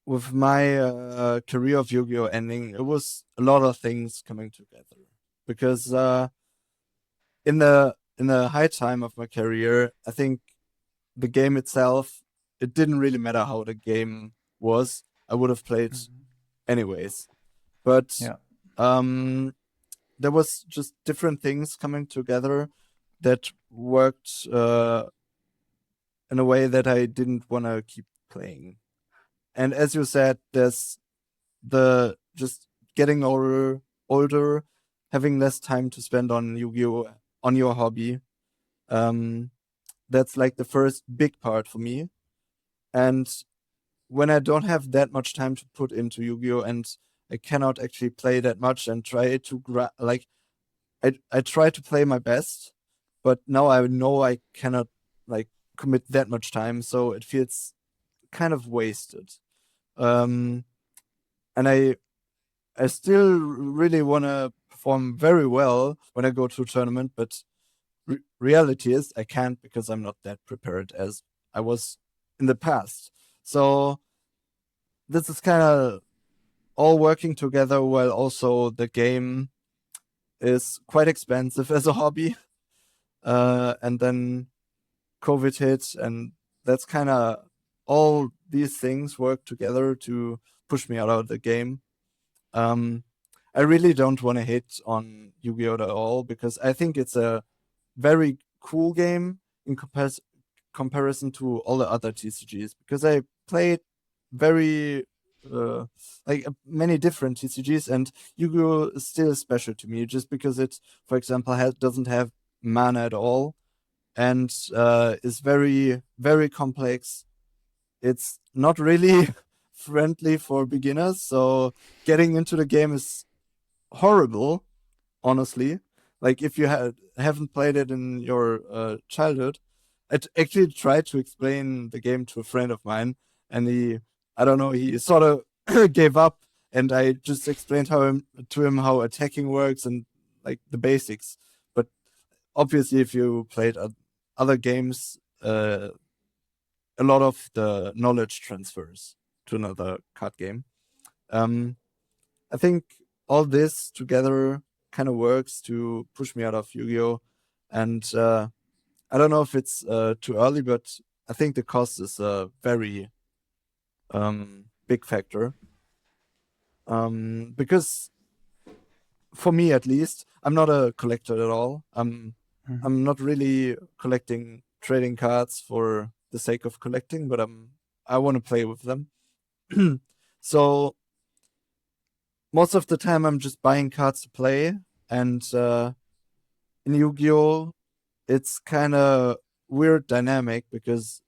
[SPEAKER 2] with my career of Yu-Gi-Oh ending, it was a lot of things coming together. Because in the high time of my career, I think the game itself, it didn't really matter how the game was. I would have played anyways. But
[SPEAKER 1] Yeah.
[SPEAKER 2] there was just different things coming together that worked in a way that I didn't want to keep playing. And as you said, there's the just getting older, having less time to spend on Yu-Gi-Oh, on your hobby. That's like the first big part for me. And when I don't have that much time to put into Yu-Gi-Oh and I cannot actually play that much and try to I try to play my best, but now I know I cannot like commit that much time, so it feels kind of wasted. And I still really want to perform very well when I go to a tournament, but reality is I can't, because I'm not that prepared as I was in the past. So this is kind of all working together, while also the game is quite expensive as a hobby. And then COVID hit, and that's kind of all these things work together to push me out of the game. I really don't want to hit on Yu-Gi-Oh at all, because I think it's a very cool game in comparison to all the other TCGs, because I played very many different TCGs, and Yu-Gi-Oh is still special to me just because it, for example, doesn't have mana at all, and is very, very complex. It's not really friendly for beginners, so getting into the game is horrible, honestly. Like, if you haven't played it in your childhood, actually tried to explain the game to a friend of mine, and I don't know, he sort of gave up, and I just explained to him how attacking works and like the basics. But obviously, if you played other games, a lot of the knowledge transfers to another card game. I think all this together kind of works to push me out of Yu-Gi-Oh! And I don't know if it's too early, but I think the cost is a very big factor. Because for me, at least, I'm not a collector at all. I'm not really collecting trading cards for the sake of collecting, but I want to play with them. So most of the time I'm just buying cards to play, and in Yu-Gi-Oh, it's kind of weird dynamic, because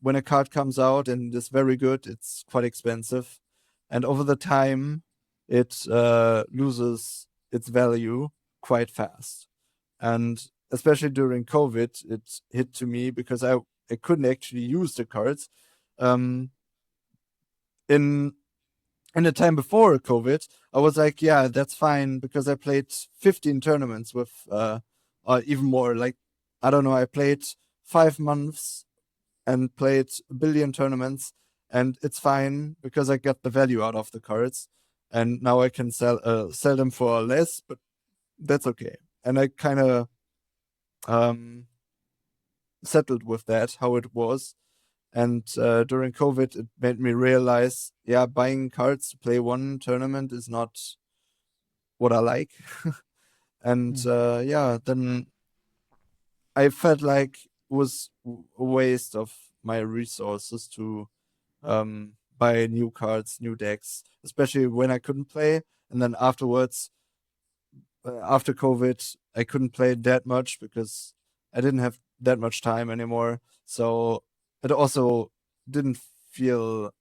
[SPEAKER 2] when a card comes out and is very good, it's quite expensive, and over the time it loses its value quite fast. And especially during COVID, it hit to me because I couldn't actually use the cards. Um, in the time before COVID, I was like, yeah, that's fine because I played 15 tournaments with, or even more. Like, I don't know, I played 5 months and played a billion tournaments, and it's fine because I got the value out of the cards, and now I can sell them for less, but that's okay. And I kind of settled with that, how it was. And during COVID, it made me realize, yeah, buying cards to play one tournament is not what I like. And yeah, then I felt like it was a waste of my resources to buy new cards, new decks, especially when I couldn't play. And then afterwards, after COVID, I couldn't play that much because I didn't have that much time anymore. So it also didn't feel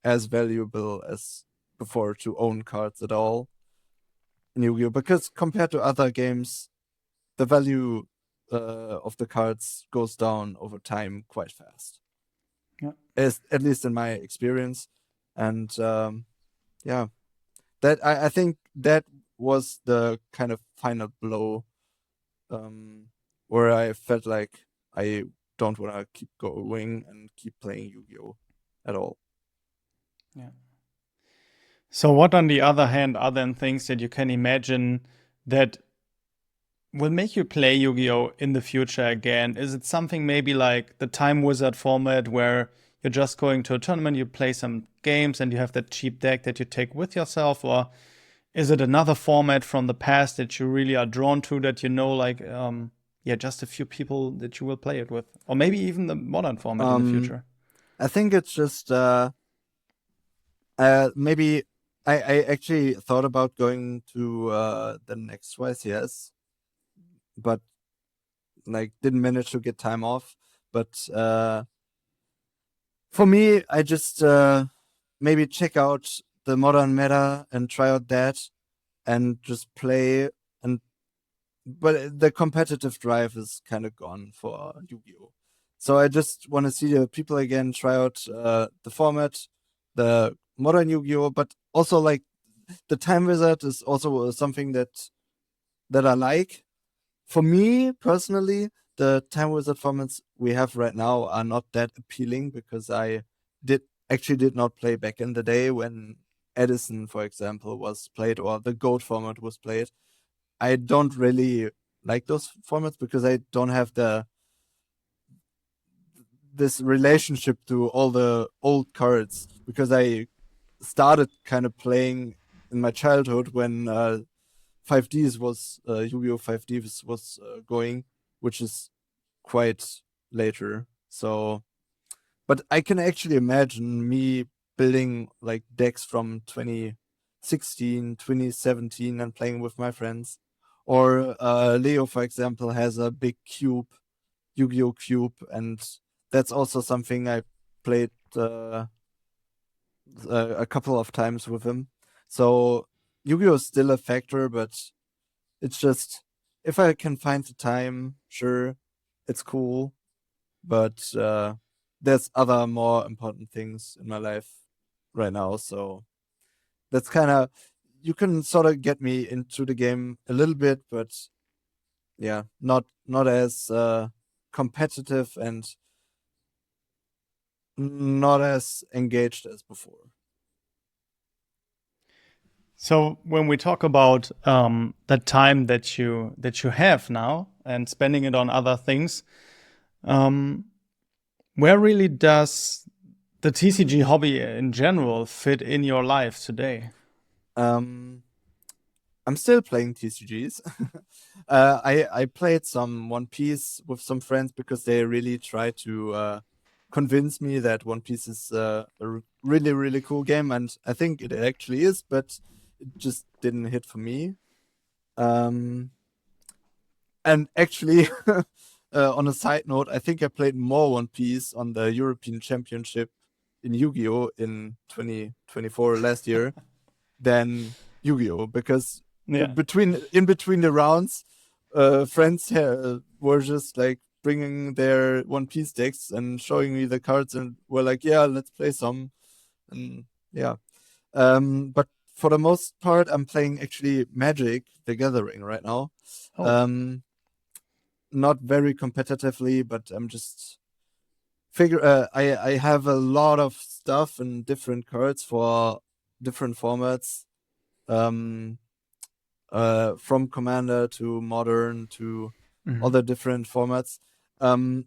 [SPEAKER 2] as valuable as before to own cards at all in Yu-Gi-Oh! Because compared to other games, the value of the cards goes down over time quite fast.
[SPEAKER 1] Yeah.
[SPEAKER 2] At least in my experience. And yeah, that I think that was the kind of final blow where I felt like I don't want to keep going and keep playing Yu-Gi-Oh! At all.
[SPEAKER 1] Yeah. So, what on the other hand are then things that you can imagine that will make you play Yu-Gi-Oh in the future again? Is it something maybe like the Time Wizard format where you're just going to a tournament, you play some games, and you have that cheap deck that you take with yourself, or is it another format from the past that you really are drawn to that you know, like, yeah, just a few people that you will play it with, or maybe even the modern format in the future?
[SPEAKER 2] I think it's just maybe I actually thought about going to the next YCS, but like didn't manage to get time off. But for me, I just maybe check out the modern meta and try out that and just play. And but the competitive drive is kind of gone for Yu-Gi-Oh! So I just want to see the people again try out the format, the modern Yu-Gi-Oh! But also like the Time Wizard is also something that I like. For me personally, the Time Wizard formats we have right now are not that appealing because I did not play back in the day when Edison, for example, was played or the Goat format was played. I don't really like those formats because I don't have this relationship to all the old cards because I started kind of playing in my childhood when 5Ds was Yu-Gi-Oh! 5Ds was going, which is quite later. So, but I can actually imagine me building like decks from 2016, 2017 and playing with my friends. Or Leo, for example, has a big cube, Yu-Gi-Oh! Cube, and that's also something I played a couple of times with him. So Yu-Gi-Oh! Is still a factor, but it's just if I can find the time, sure, it's cool. But there's other more important things in my life right now. So that's kind of you can sort of get me into the game a little bit, but yeah, not as competitive and not as engaged as before.
[SPEAKER 1] So when we talk about the time that you have now and spending it on other things, where really does the TCG hobby in general fit in your life today?
[SPEAKER 2] I'm still playing TCGs. I played some One Piece with some friends because they really try to convince me that One Piece is a really really cool game, and I think it actually is, but it just didn't hit for me. Um, and actually, on a side note, I think I played more One Piece on the European Championship in Yu-Gi-Oh! In 2024 last year than Yu-Gi-Oh! Because
[SPEAKER 1] Yeah.
[SPEAKER 2] in between the rounds, friends were just like bringing their One Piece decks and showing me the cards, and were like, "Yeah, let's play some." And yeah, but for the most part, I'm playing actually Magic: The Gathering right now.
[SPEAKER 1] Oh.
[SPEAKER 2] Not very competitively, but I'm just I have a lot of stuff and different cards for different formats. Um, from Commander to Modern to
[SPEAKER 1] Mhm.
[SPEAKER 2] other different formats. And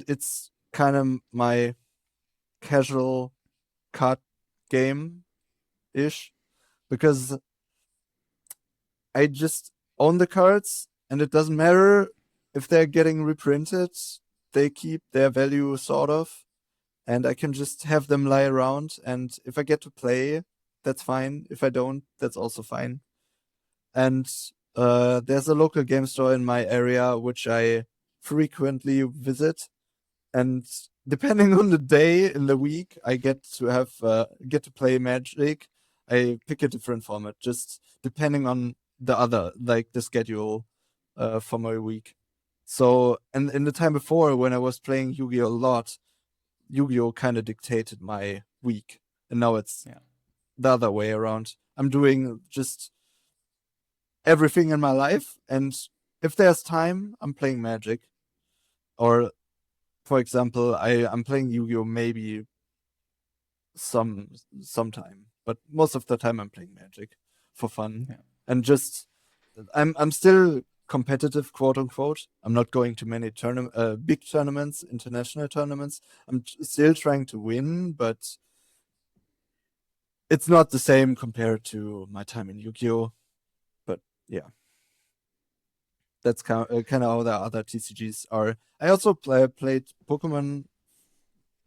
[SPEAKER 2] it's kind of my casual card game ish, because I just own the cards and it doesn't matter if they're getting reprinted, they keep their value sort of, and I can just have them lie around. And if I get to play, that's fine. If I don't, that's also fine. And there's a local game store in my area which I frequently visit, and depending on the day in the week I get to play Magic, I pick a different format just depending on the schedule for my week. So, and in the time before, when I was playing Yu-Gi-Oh a lot, Yu-Gi-Oh kind of dictated my week, and now it's
[SPEAKER 1] Yeah.
[SPEAKER 2] the other way around. I'm doing just everything in my life, and if there's time, I'm playing Magic. Or, for example, I'm playing Yu-Gi-Oh maybe sometime, but most of the time I'm playing Magic for fun.
[SPEAKER 1] Yeah.
[SPEAKER 2] And just I'm still competitive, quote unquote. I'm not going to many big tournaments, international tournaments. I'm still trying to win, but it's not the same compared to my time in Yu-Gi-Oh. But yeah, that's kind of how the other TCGs are. I also played Pokemon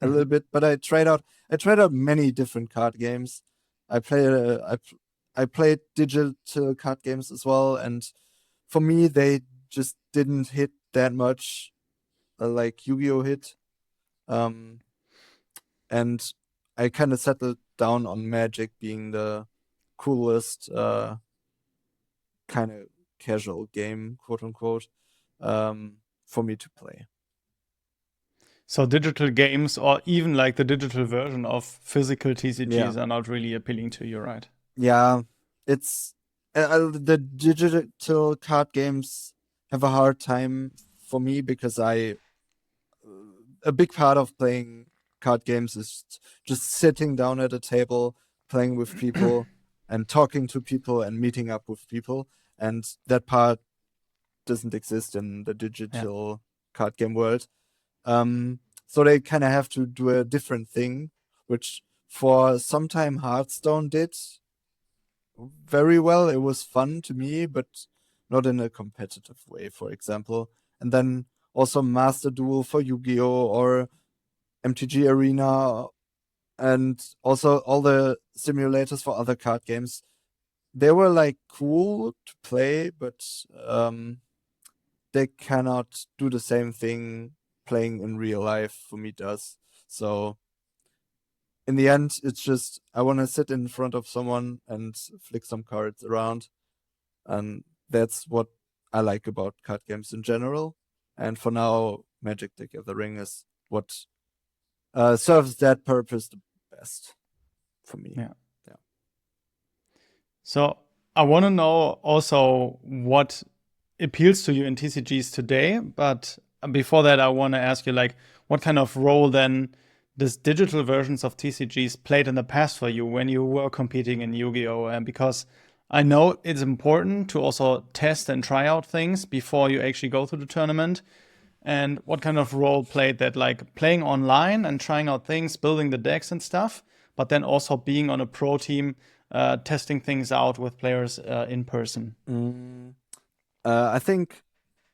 [SPEAKER 2] a
[SPEAKER 1] Mhm.
[SPEAKER 2] little bit, but I tried out many different card games. I played digital card games as well, and for me they just didn't hit that much like Yu-Gi-Oh hit. Um, and I kind of settled down on Magic being the coolest kind of casual game, quote unquote, for me to play.
[SPEAKER 1] So digital games or even like the digital version of physical
[SPEAKER 2] Yeah.
[SPEAKER 1] TCGs are not really appealing to you, right?
[SPEAKER 2] Yeah, it's the digital card games have a hard time for me, because a big part of playing card games is just sitting down at a table, playing with people, and talking to people and meeting up with people, and that part doesn't exist in the
[SPEAKER 1] Yeah.
[SPEAKER 2] digital card game world. So they kind of have to do a different thing, which for some time Hearthstone did very well. It was fun to me, but not in a competitive way, for example. And then also Master Duel for Yu-Gi-Oh! Or MTG Arena, and also all the simulators for other card games. They were like cool to play, but they cannot do the same thing playing in real life for me does. So in the end, it's just I want to sit in front of someone and flick some cards around, and that's what I like about card games in general. And for now, Magic: The Gathering is what serves that purpose the best for me.
[SPEAKER 1] Yeah.
[SPEAKER 2] Yeah.
[SPEAKER 1] So I want to know also what appeals to you in TCGs today. But before that, I want to ask you, like, what kind of role then this digital versions of TCGs played in the past for you when you were competing in Yu-Gi-Oh! And because I know it's important to also test and try out things before you actually go to the tournament. And what kind of role played that, like playing online and trying out things, building the decks and stuff, but then also being on a pro team, testing things out with players in person?
[SPEAKER 2] Mm, I think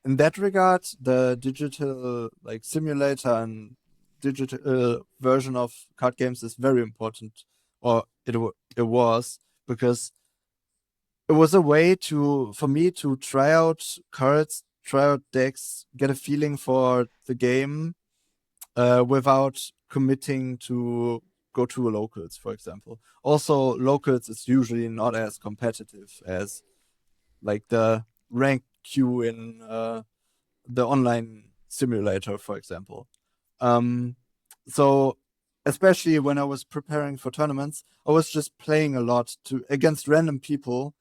[SPEAKER 2] in that regard, the digital like simulator and digital version of card games is very important, or it was, because it was a way for me to try out cards, try out decks, get a feeling for the game without committing to go to locals, for example. Also, locals is usually not as competitive as like the ranked queue in the online simulator, for example. So especially when I was preparing for tournaments, I was just playing a lot against random people,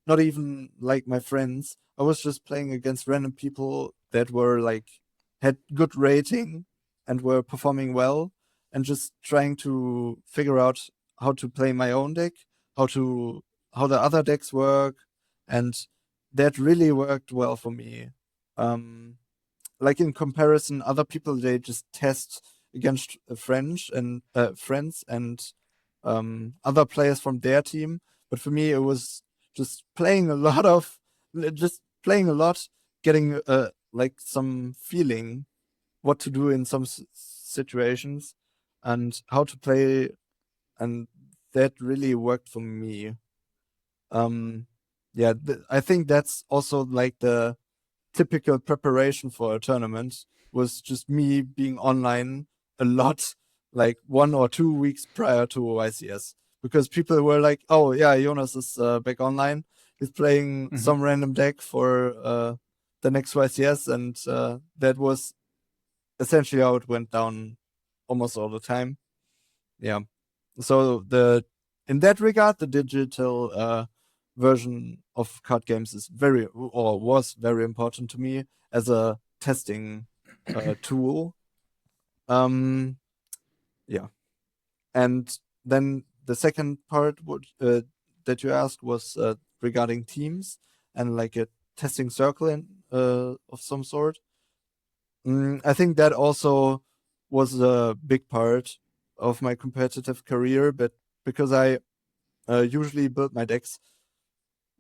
[SPEAKER 2] not even like my friends. I was just playing against random people that were like had good rating and were performing well, and just trying to figure out how to play my own deck, how the other decks work, and that really worked well for me. Like in comparison, other people, they just test against friends and other players from their team. But for me, it was just playing a lot just playing a lot, getting like some feeling what to do in some situations and how to play, and that really worked for me. Yeah, I think that's also like the typical preparation for a tournament, was just me being online a lot, like 1 or 2 weeks prior to YCS, because people were like, "Oh yeah, Jonas is back online. He's playing some random deck for the next YCS," and that was essentially how it went down almost all the time. Yeah. So in that regard, the digital version of card games is was very important to me as a testing tool. Yeah. And then the second part that you asked was regarding teams and like a testing circle of some sort. I think that also was a big part of my competitive career, but because I usually build my decks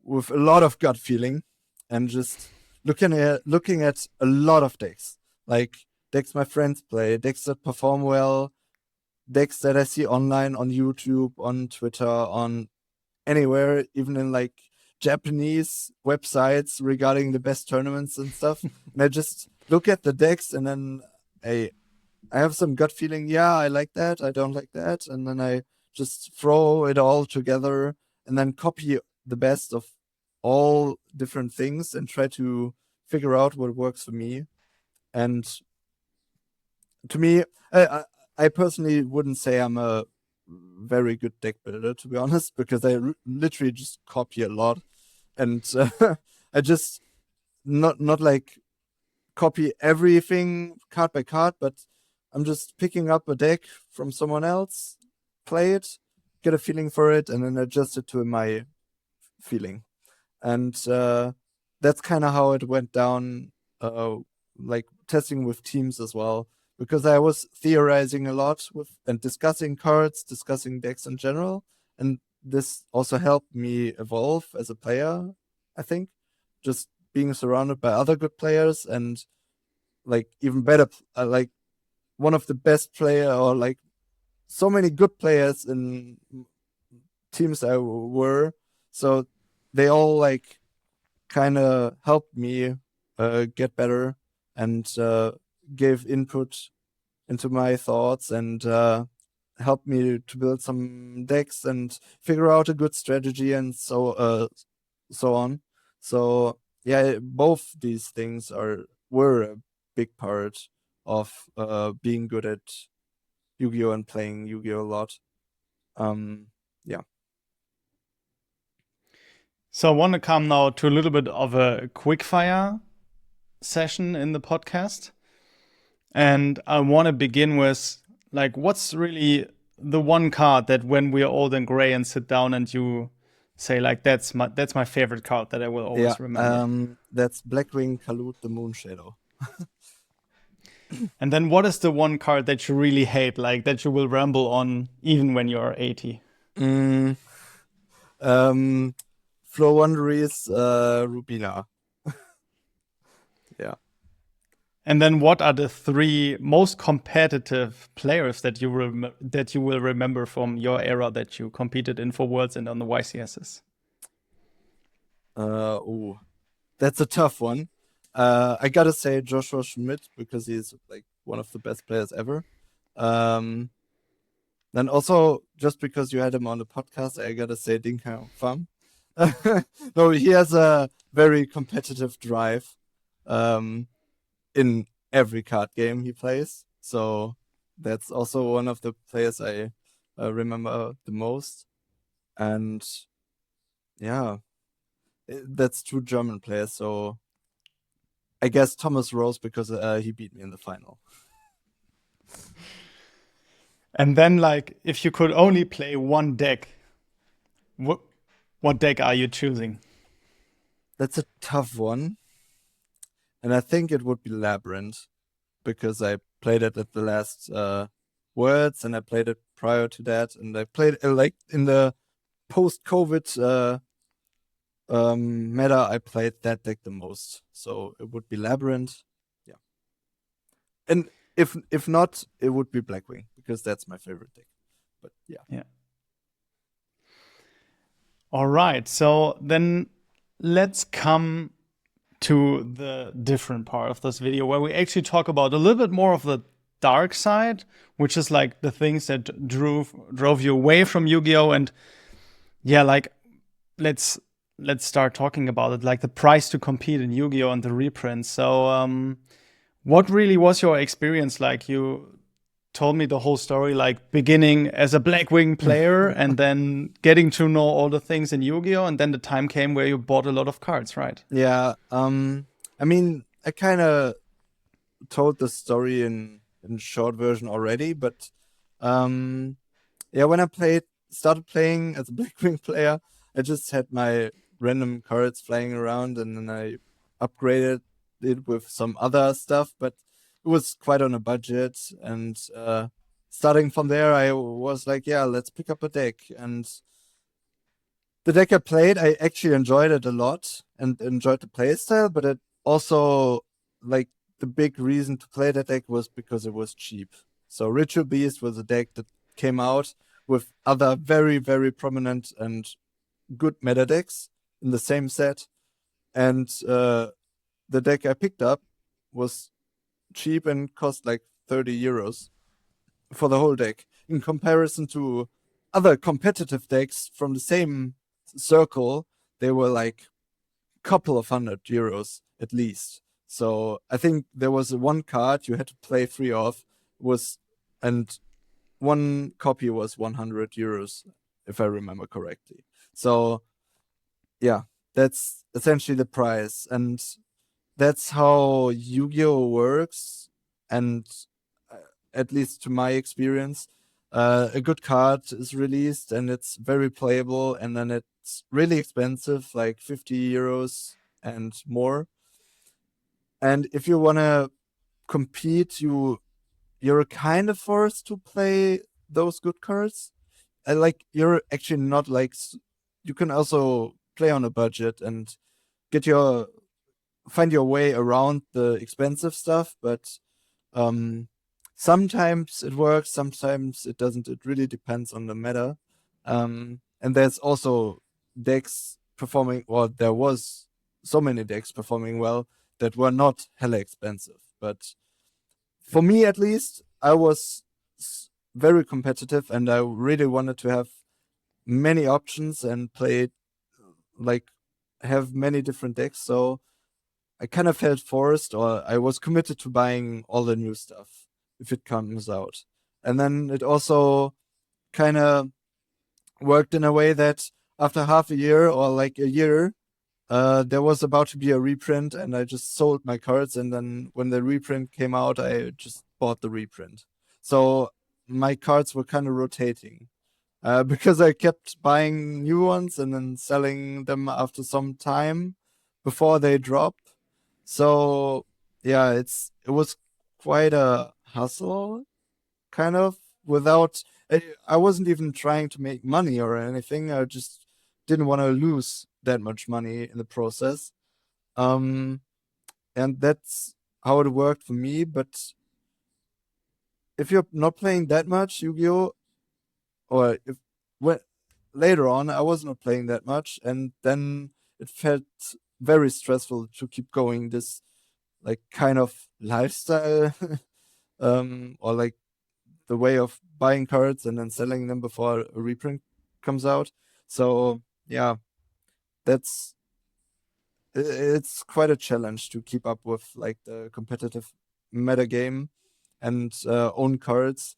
[SPEAKER 2] with a lot of gut feeling and just looking at a lot of decks, like decks my friends play, decks that perform well, decks that I see online on YouTube, on Twitter, on anywhere, even in like Japanese websites regarding the best tournaments and stuff. And I just look at the decks, and then I have some gut feeling. Yeah, I like that. I don't like that. And then I just throw it all together and then copy the best of all different things and try to figure out what works for me. And to me, I personally wouldn't say I'm a very good deck builder, to be honest, because I literally just copy a lot, and I just not like copy everything card by card, but I'm just picking up a deck from someone else, play it, get a feeling for it, and then adjust it to my feeling. And that's kind of how it went down, like testing with teams as well, because I was theorizing a lot and discussing cards, discussing decks in general, and this also helped me evolve as a player, I think. Just being surrounded by other good players and like even better, like one of the best player, or like so many good players in teams I were. So they all like kind of helped me get better and gave input into my thoughts and helped me to build some decks and figure out a good strategy and so on. So yeah, both these things were a big part of being good at Yu-Gi-Oh and playing Yu-Gi-Oh a lot. Yeah.
[SPEAKER 1] So I want to come now to a little bit of a quick fire session in the podcast. And I want to begin with, like, what's really the one card that when we're old and gray and sit down and you say, like, that's my favorite card that I will always remember.
[SPEAKER 2] That's Blackwing Kalut the Moonshadow.
[SPEAKER 1] And then what is the one card that you really hate, like that you will ramble on even when you're 80?
[SPEAKER 2] Mm, Flow Wanderies, Rubina. Yeah.
[SPEAKER 1] And then what are the three most competitive players that you will remember from your era that you competed in for Worlds and on the YCSs?
[SPEAKER 2] Oh, that's a tough one. I gotta say Joshua Schmidt, because he's like one of the best players ever. Then also, just because you had him on the podcast, I gotta say Ding Fam. No, he has a very competitive drive in every card game he plays. So that's also one of the players I remember the most. And yeah, that's two German players. So I guess Thomas Rose because he beat me in the final.
[SPEAKER 1] And then, like, if you could only play one deck, what deck are you choosing?
[SPEAKER 2] That's a tough one. And I think it would be Labyrinth because I played it at the last Worlds and I played it prior to that. And I played like in the post-COVID meta, I played that deck the most. So it would be Labyrinth. Yeah. And if not, it would be Blackwing because that's my favorite deck. But yeah.
[SPEAKER 1] Yeah. All right. So then let's come to the different part of this video where we actually talk about a little bit more of the dark side, which is like the things that drove you away from Yu-Gi-Oh! And yeah, like let's start talking about it, like the price to compete in Yu-Gi-Oh! And the reprints. So what really was your experience like? You told me the whole story, like beginning as a Blackwing player and then getting to know all the things in Yu-Gi-Oh! And then the time came where you bought a lot of cards, right?
[SPEAKER 2] Yeah. I mean, I kind of told the story in short version already, but yeah, when I started playing as a Blackwing player, I just had my random cards flying around, and then I upgraded it with some other stuff, but it was quite on a budget. And starting from there, I was like, yeah, let's pick up a deck. And the deck I played, I actually enjoyed it a lot and enjoyed the playstyle, but it also, like, the big reason to play that deck was because it was cheap. So Ritual Beast was a deck that came out with other very, very prominent and good meta decks in the same set. And the deck I picked up was cheap and cost like 30 euros for the whole deck in comparison to other competitive decks from the same circle. They were like a couple of €100 at least. So I think there was one card you had to play free of was, and one copy was €100 if I remember correctly. So yeah, that's essentially the price, and that's how Yu-Gi-Oh works. And uh, at least to my experience, a good card is released and it's very playable, and then it's really expensive, like 50 euros and more. And if you want to compete, you're kind of forced to play those good cards. And like, you're actually not like, you can also play on a budget and get your find your way around the expensive stuff, but sometimes it works, sometimes it doesn't. It really depends on the meta. And there's also decks performing, or there was so many decks performing well that were not hella expensive. But for me, at least, I was very competitive, and I really wanted to have many options and play, like, have many different decks. So I kind of felt forced, or I was committed to buying all the new stuff if it comes out. And then it also kind of worked in a way that after half a year or like a year, there was about to be a reprint, and I just sold my cards. And then when the reprint came out, I just bought the reprint. So my cards were kind of rotating. Because I kept buying new ones and then selling them after some time before they drop. So yeah, it was quite a hustle, kind of. Without, I wasn't even trying to make money or anything. I just didn't want to lose that much money in the process. Um, and that's how it worked for me. But if you're not playing that much Yu-Gi-Oh, or if when later on I was not playing that much, and then it felt very stressful to keep going this, like, kind of lifestyle, or like the way of buying cards and then selling them before a reprint comes out. So yeah, it's quite a challenge to keep up with like the competitive meta game and own cards.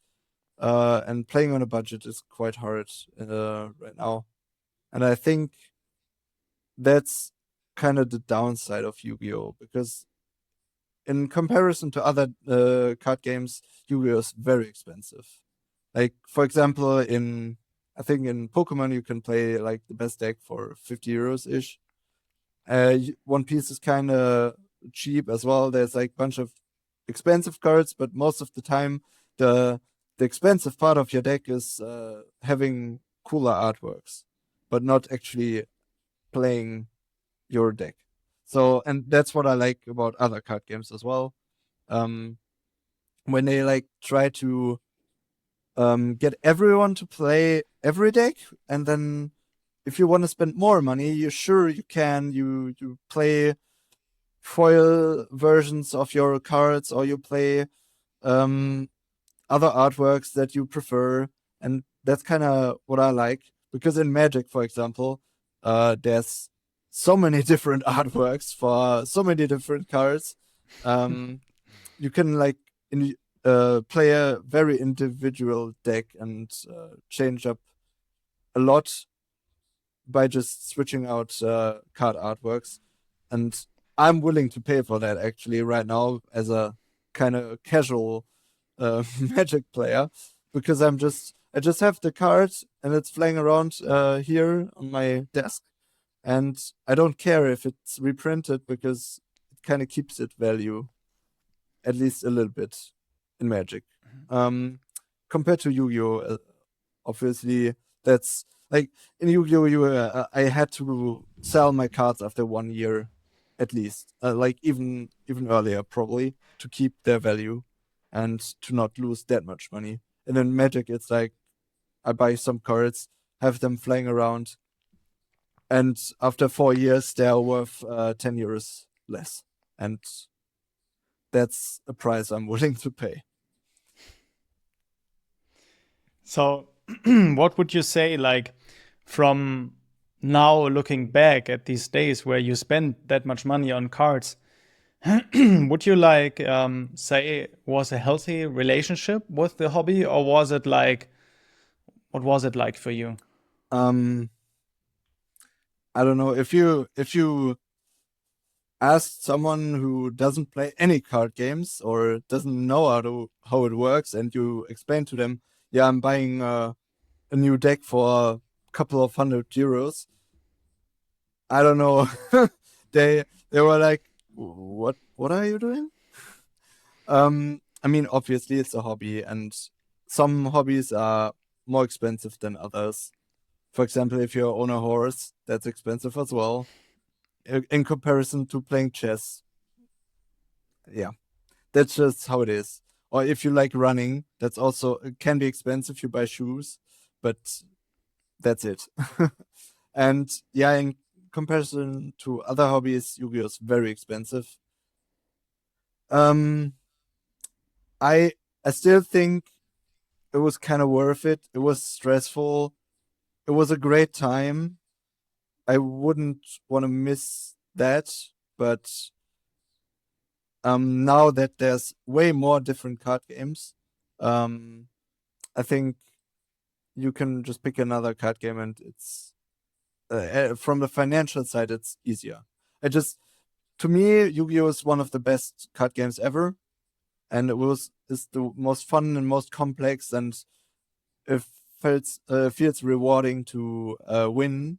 [SPEAKER 2] And playing on a budget is quite hard right now. And I think that's kind of the downside of Yu-Gi-Oh! Because in comparison to other card games, Yu-Gi-Oh! Is very expensive. Like, for example, I think in Pokemon, you can play like the best deck for 50 euros ish. One Piece is kind of cheap as well. There's like a bunch of expensive cards, but most of the time, the expensive part of your deck is having cooler artworks, but not actually playing your deck. So, and that's what I like about other card games as well. Um, when they like try to get everyone to play every deck, and then if you want to spend more money, you sure you can. You play foil versions of your cards, or you play other artworks that you prefer, and that's kind of what I like. Because in Magic, for example, there's so many different artworks for so many different cards. You can like play a very individual deck and change up a lot by just switching out card artworks. And I'm willing to pay for that actually right now as a kind of casual Magic player, because I just have the card and it's flying around here on my desk, and I don't care if it's reprinted because it kind of keeps its value at least a little bit in Magic. Compared to Yu-Gi-Oh, obviously that's like in Yu-Gi-Oh, I had to sell my cards after 1 year at least, like even earlier probably, to keep their value and to not lose that much money. And in Magic, it's like I buy some cards, have them flying around, and after 4 years, they're worth 10 euros less, and that's a price I'm willing to pay.
[SPEAKER 1] So, what would you say, like, from now looking back at these days where you spend that much money on cards, would you like say was a healthy relationship with the hobby, or was it like, what was it like for you?
[SPEAKER 2] Um, I don't know if you ask someone who doesn't play any card games or doesn't know how it works, and you explain to them, yeah, I'm buying a new deck for a couple of 100 euros. I don't know. They were like, what are you doing? I mean, obviously it's a hobby, and some hobbies are more expensive than others. For example, if you own a horse, that's expensive as well in comparison to playing chess. Yeah, that's just how it is. Or if you like running, that's also, it can be expensive. You buy shoes, but that's it. And yeah, in comparison to other hobbies, Yu-Gi-Oh is very expensive. Um, I I still think it was kind of worth it. It was stressful. It was a great time. I wouldn't want to miss that, but now that there's way more different card games, um, I think you can just pick another card game, and it's from the financial side, it's easier. I just To me, Yu-Gi-Oh is one of the best card games ever, and is the most fun and most complex, and it feels rewarding to win.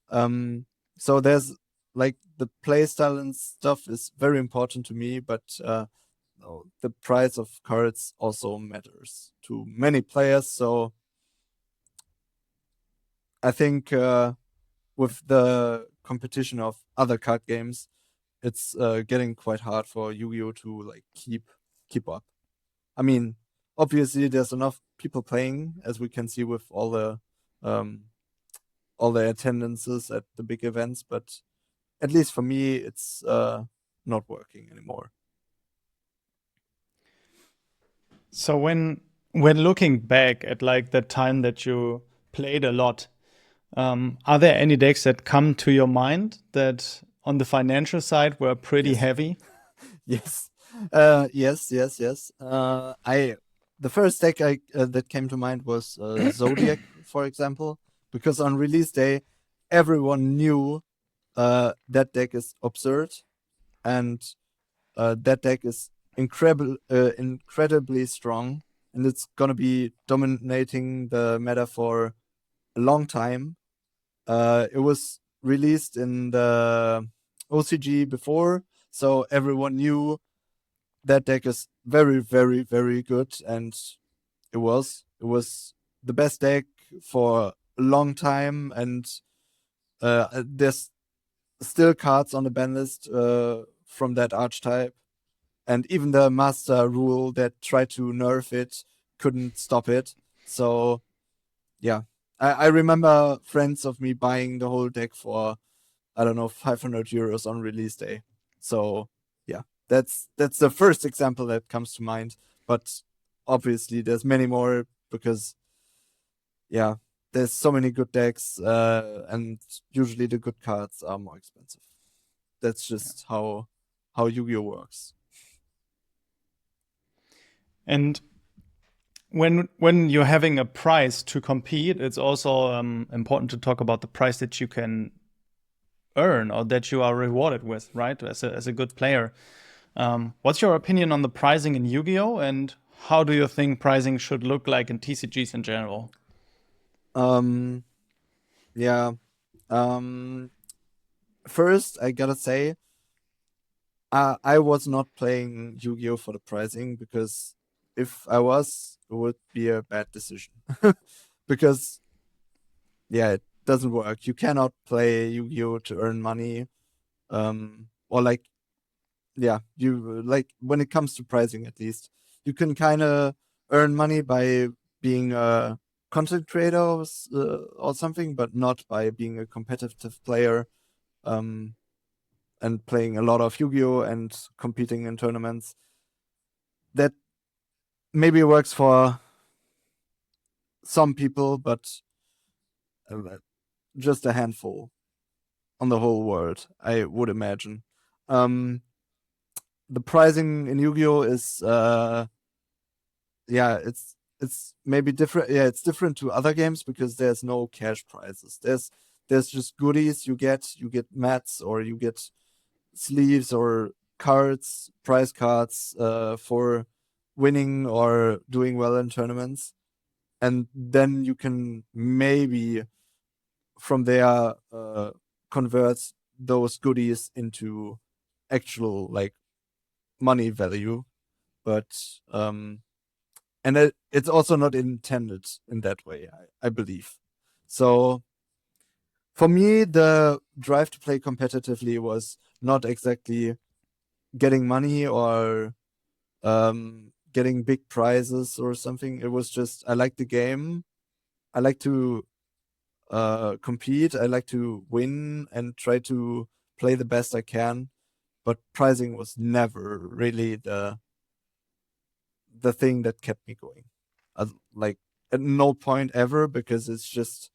[SPEAKER 2] um, so there's like the play style and stuff is very important to me, but no, the price of cards also matters to many players. So I think with the competition of other card games, it's getting quite hard for Yu-Gi-Oh to like keep up. I mean, obviously there's enough people playing, as we can see with um all the attendances at the big events, but at least for me, it's not working anymore.
[SPEAKER 1] So when looking back at like the time that you played a lot, Are there any decks that come to your mind that on the financial side were pretty
[SPEAKER 2] Yes.
[SPEAKER 1] heavy?
[SPEAKER 2] Yes. Yes. The first deck that came to mind was Zodiac, for example, because on release day, everyone knew that deck is absurd, and that deck is incredibly strong, and it's gonna be dominating the meta for a long time. It was released in the OCG before, so everyone knew that deck is very, very, very good, and it was the best deck for a long time, and there's still cards on the ban list from that archetype, and even the master rule that tried to nerf it couldn't stop it. So yeah, I remember friends of me buying the whole deck for, I don't know, 500 euros on release day. So yeah, that's the first example that comes to mind. But obviously, there's many more because yeah, there's so many good decks, and usually the good cards are more expensive. That's just how Yu-Gi-Oh works.
[SPEAKER 1] And when you're having a prize to compete, it's also important to talk about the price that you can earn or that you are rewarded with, right? As a good player. What's your opinion on the pricing in Yu-Gi-Oh, and how do you think pricing should look like in TCGs in general?
[SPEAKER 2] Um, yeah. First, I gotta say, I was not playing Yu-Gi-Oh for the pricing, because if I was, it would be a bad decision. Because yeah, it doesn't work. You cannot play Yu-Gi-Oh to earn money. Or like, yeah, you like, when it comes to pricing, at least you can kind of earn money by being a content creator or something, but not by being a competitive player. And playing a lot of Yu-Gi-Oh and competing in tournaments. That maybe works for some people, but just a handful on the whole world, I would imagine. Um, the pricing in Yu-Gi-Oh is yeah, it's maybe different. Yeah, it's different to other games because there's no cash prizes. There's just goodies you get. You get mats, or you get sleeves or cards, prize cards for winning or doing well in tournaments. And then you can maybe from there convert those goodies into actual like money value. But and it's also not intended in that way, I believe. So for me, the drive to play competitively was not exactly getting money or getting big prizes or something. It was just, I like the game. I like to compete. I like to win and try to play the best I can. But pricing was never really the thing that kept me going. Like at no point ever, because it's just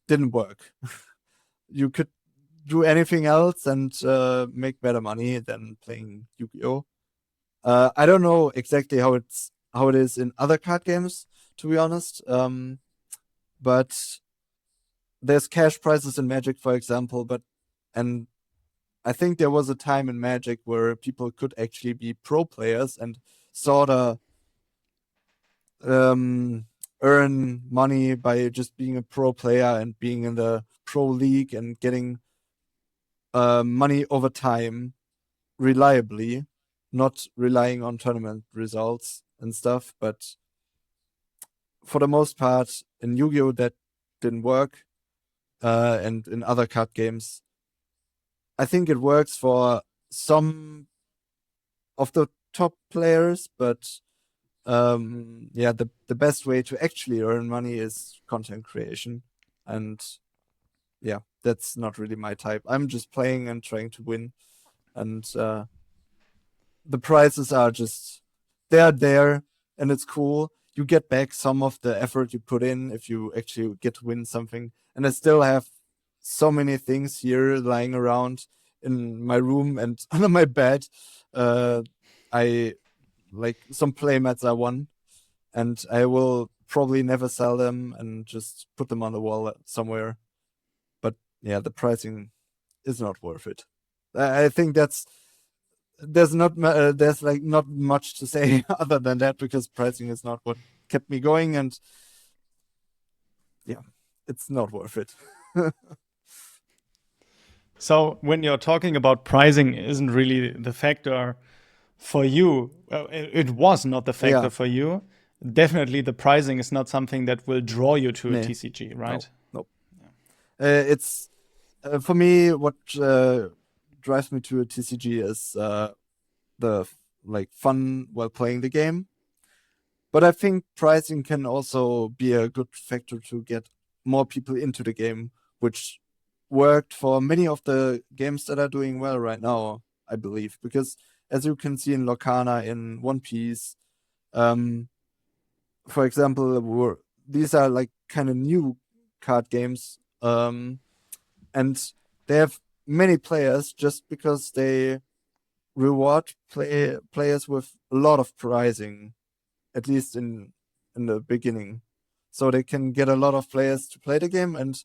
[SPEAKER 2] didn't work. You could do anything else and make better money than playing Yu-Gi-Oh. I don't know exactly how it is in other card games, to be honest. But there's cash prizes in Magic, for example. And I think there was a time in Magic where people could actually be pro players and sort of earn money by just being a pro player and being in the pro league and getting money over time reliably, not relying on tournament results and stuff. But for the most part, in Yu-Gi-Oh, that didn't work. And in other card games, I think it works for some of the top players, but yeah, the best way to actually earn money is content creation. And yeah, that's not really my type. I'm just playing and trying to win. And the prizes are just, they're there, and it's cool. you get back some of the effort you put in if you actually get to win something. And I still have so many things here lying around in my room and under my bed. I like some playmats I won, and I will probably never sell them and just put them on the wall somewhere. But yeah, the pricing is not worth it. I think there's like not much to say other than that, because pricing is not what kept me going, and yeah, it's not worth it.
[SPEAKER 1] So when you're talking about pricing isn't really the factor for you, it was not the factor
[SPEAKER 2] Yeah.
[SPEAKER 1] for you. Definitely the pricing is not something that will draw you to a
[SPEAKER 2] Nee.
[SPEAKER 1] TCG, right?
[SPEAKER 2] No. It's for me, what drives me to a TCG is the like fun while playing the game. But I think pricing can also be a good factor to get more people into the game, which worked for many of the games that are doing well right now, I believe. Because as you can see in Lorcana, in One Piece, for example, these are like kind of new card games, and they have many players just because they reward players with a lot of pricing, at least in the beginning, so they can get a lot of players to play the game. And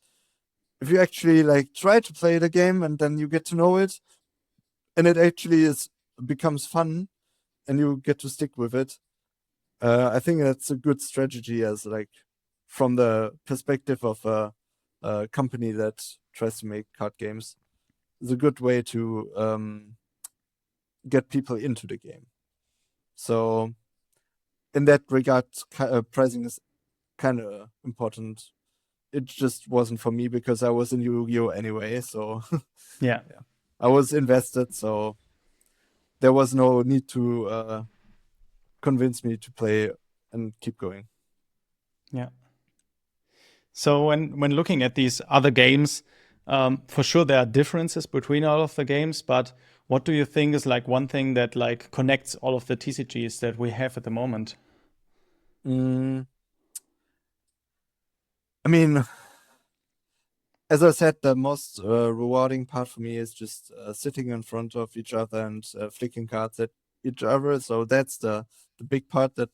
[SPEAKER 2] if you actually like try to play the game and then you get to know it, and it actually becomes fun, and you get to stick with it, I think that's a good strategy, as like from the perspective of a company that tries to make card games. It's a good way to get people into the game. So in that regard, pricing is kind of important. It just wasn't for me because I was in YuGiOh anyway, so
[SPEAKER 1] Yeah.
[SPEAKER 2] I was invested, so there was no need to convince me to play and keep going.
[SPEAKER 1] Yeah. So when looking at these other games, for sure there are differences between all of the games, but what do you think is like one thing that like connects all of the TCGs that we have at the moment?
[SPEAKER 2] I mean, as I said, the most rewarding part for me is just sitting in front of each other and flicking cards at each other. So that's the big part that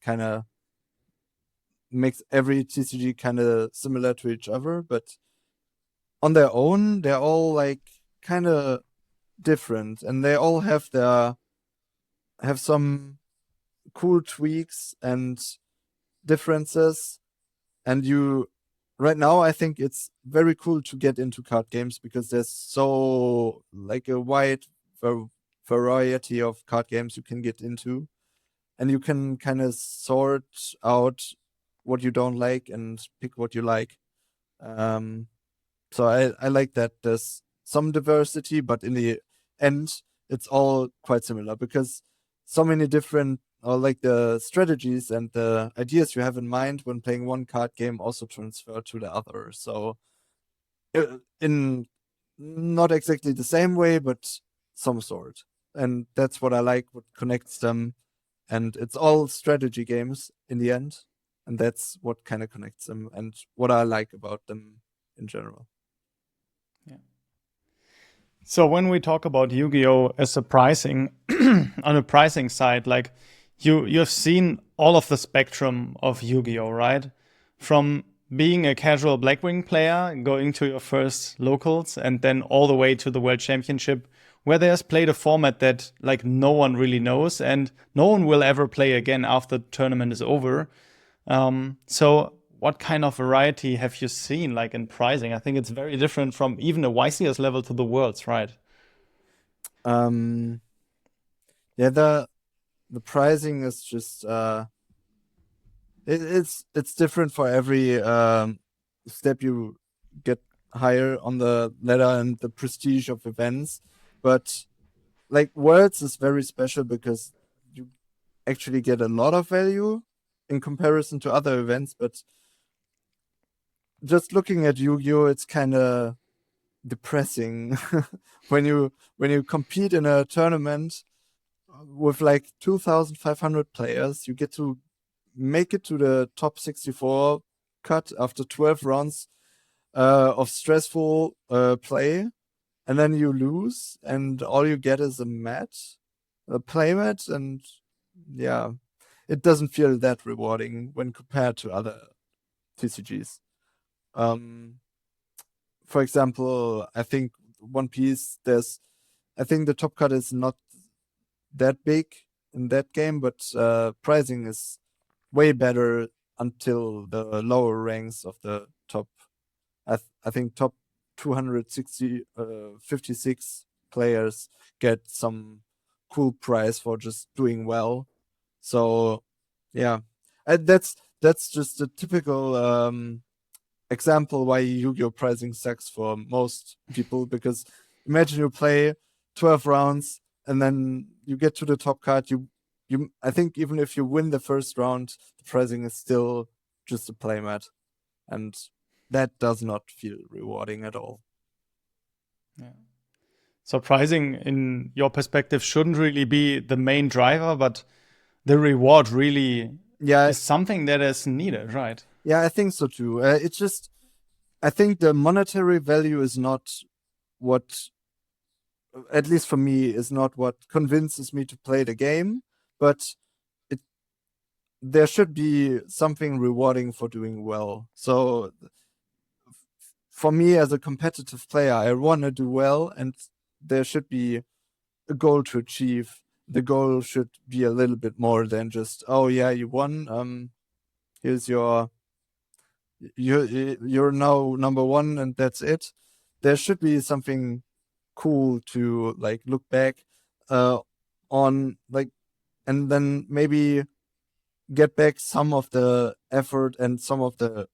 [SPEAKER 2] kind of makes every TCG kind of similar to each other. But on their own, they're all like kind of different, and they all have some cool tweaks and differences. And right now, I think it's very cool to get into card games because there's so like a wide variety of card games you can get into, and you can kind of sort out what you don't like and pick what you like. So I like that there's some diversity, but in the end, it's all quite similar because so many different, or like the strategies and the ideas you have in mind when playing one card game also transfer to the other. So in not exactly the same way, but some sort. And that's what I like, what connects them. And it's all strategy games in the end. And that's what kind of connects them and what I like about them in general.
[SPEAKER 1] So when we talk about Yu-Gi-Oh as a pricing, on a pricing side, like you've seen all of the spectrum of Yu-Gi-Oh, right? From being a casual Blackwing player, going to your first locals, and then all the way to the World Championship, where there's played a format that like no one really knows and no one will ever play again after the tournament is over. So what kind of variety have you seen like in pricing? I think it's very different from even a YCS level to the worlds, right?
[SPEAKER 2] Yeah, the pricing is just it's different for every step you get higher on the ladder and the prestige of events. But like worlds is very special because you actually get a lot of value in comparison to other events. But just looking at Yu-Gi-Oh, it's kind of depressing when you compete in a tournament with like 2,500 players, you get to make it to the top 64 cut after 12 rounds of stressful play, and then you lose, and all you get is a play mat, and yeah, it doesn't feel that rewarding when compared to other TCGs. For example, I think One Piece, I think the top cut is not that big in that game, but pricing is way better until the lower ranks of the top. I think top 56 players get some cool prize for just doing well. So yeah, that's just a typical example why Yu-Gi-Oh pricing sucks for most people, because imagine you play 12 rounds and then you get to the top card. I think even if you win the first round, the pricing is still just a playmat, and that does not feel rewarding at all.
[SPEAKER 1] Yeah. So pricing, in your perspective, shouldn't really be the main driver, but the reward really is something that is needed, right?
[SPEAKER 2] Yeah, I think so too. It's just, I think the monetary value is not what, at least for me, is not what convinces me to play the game, but there should be something rewarding for doing well. So for me as a competitive player, I want to do well, and there should be a goal to achieve. The goal should be a little bit more than just, oh yeah, you won. Here's you're now number one, and that's it. There should be something cool to like look back on, like, and then maybe get back some of the effort and some of the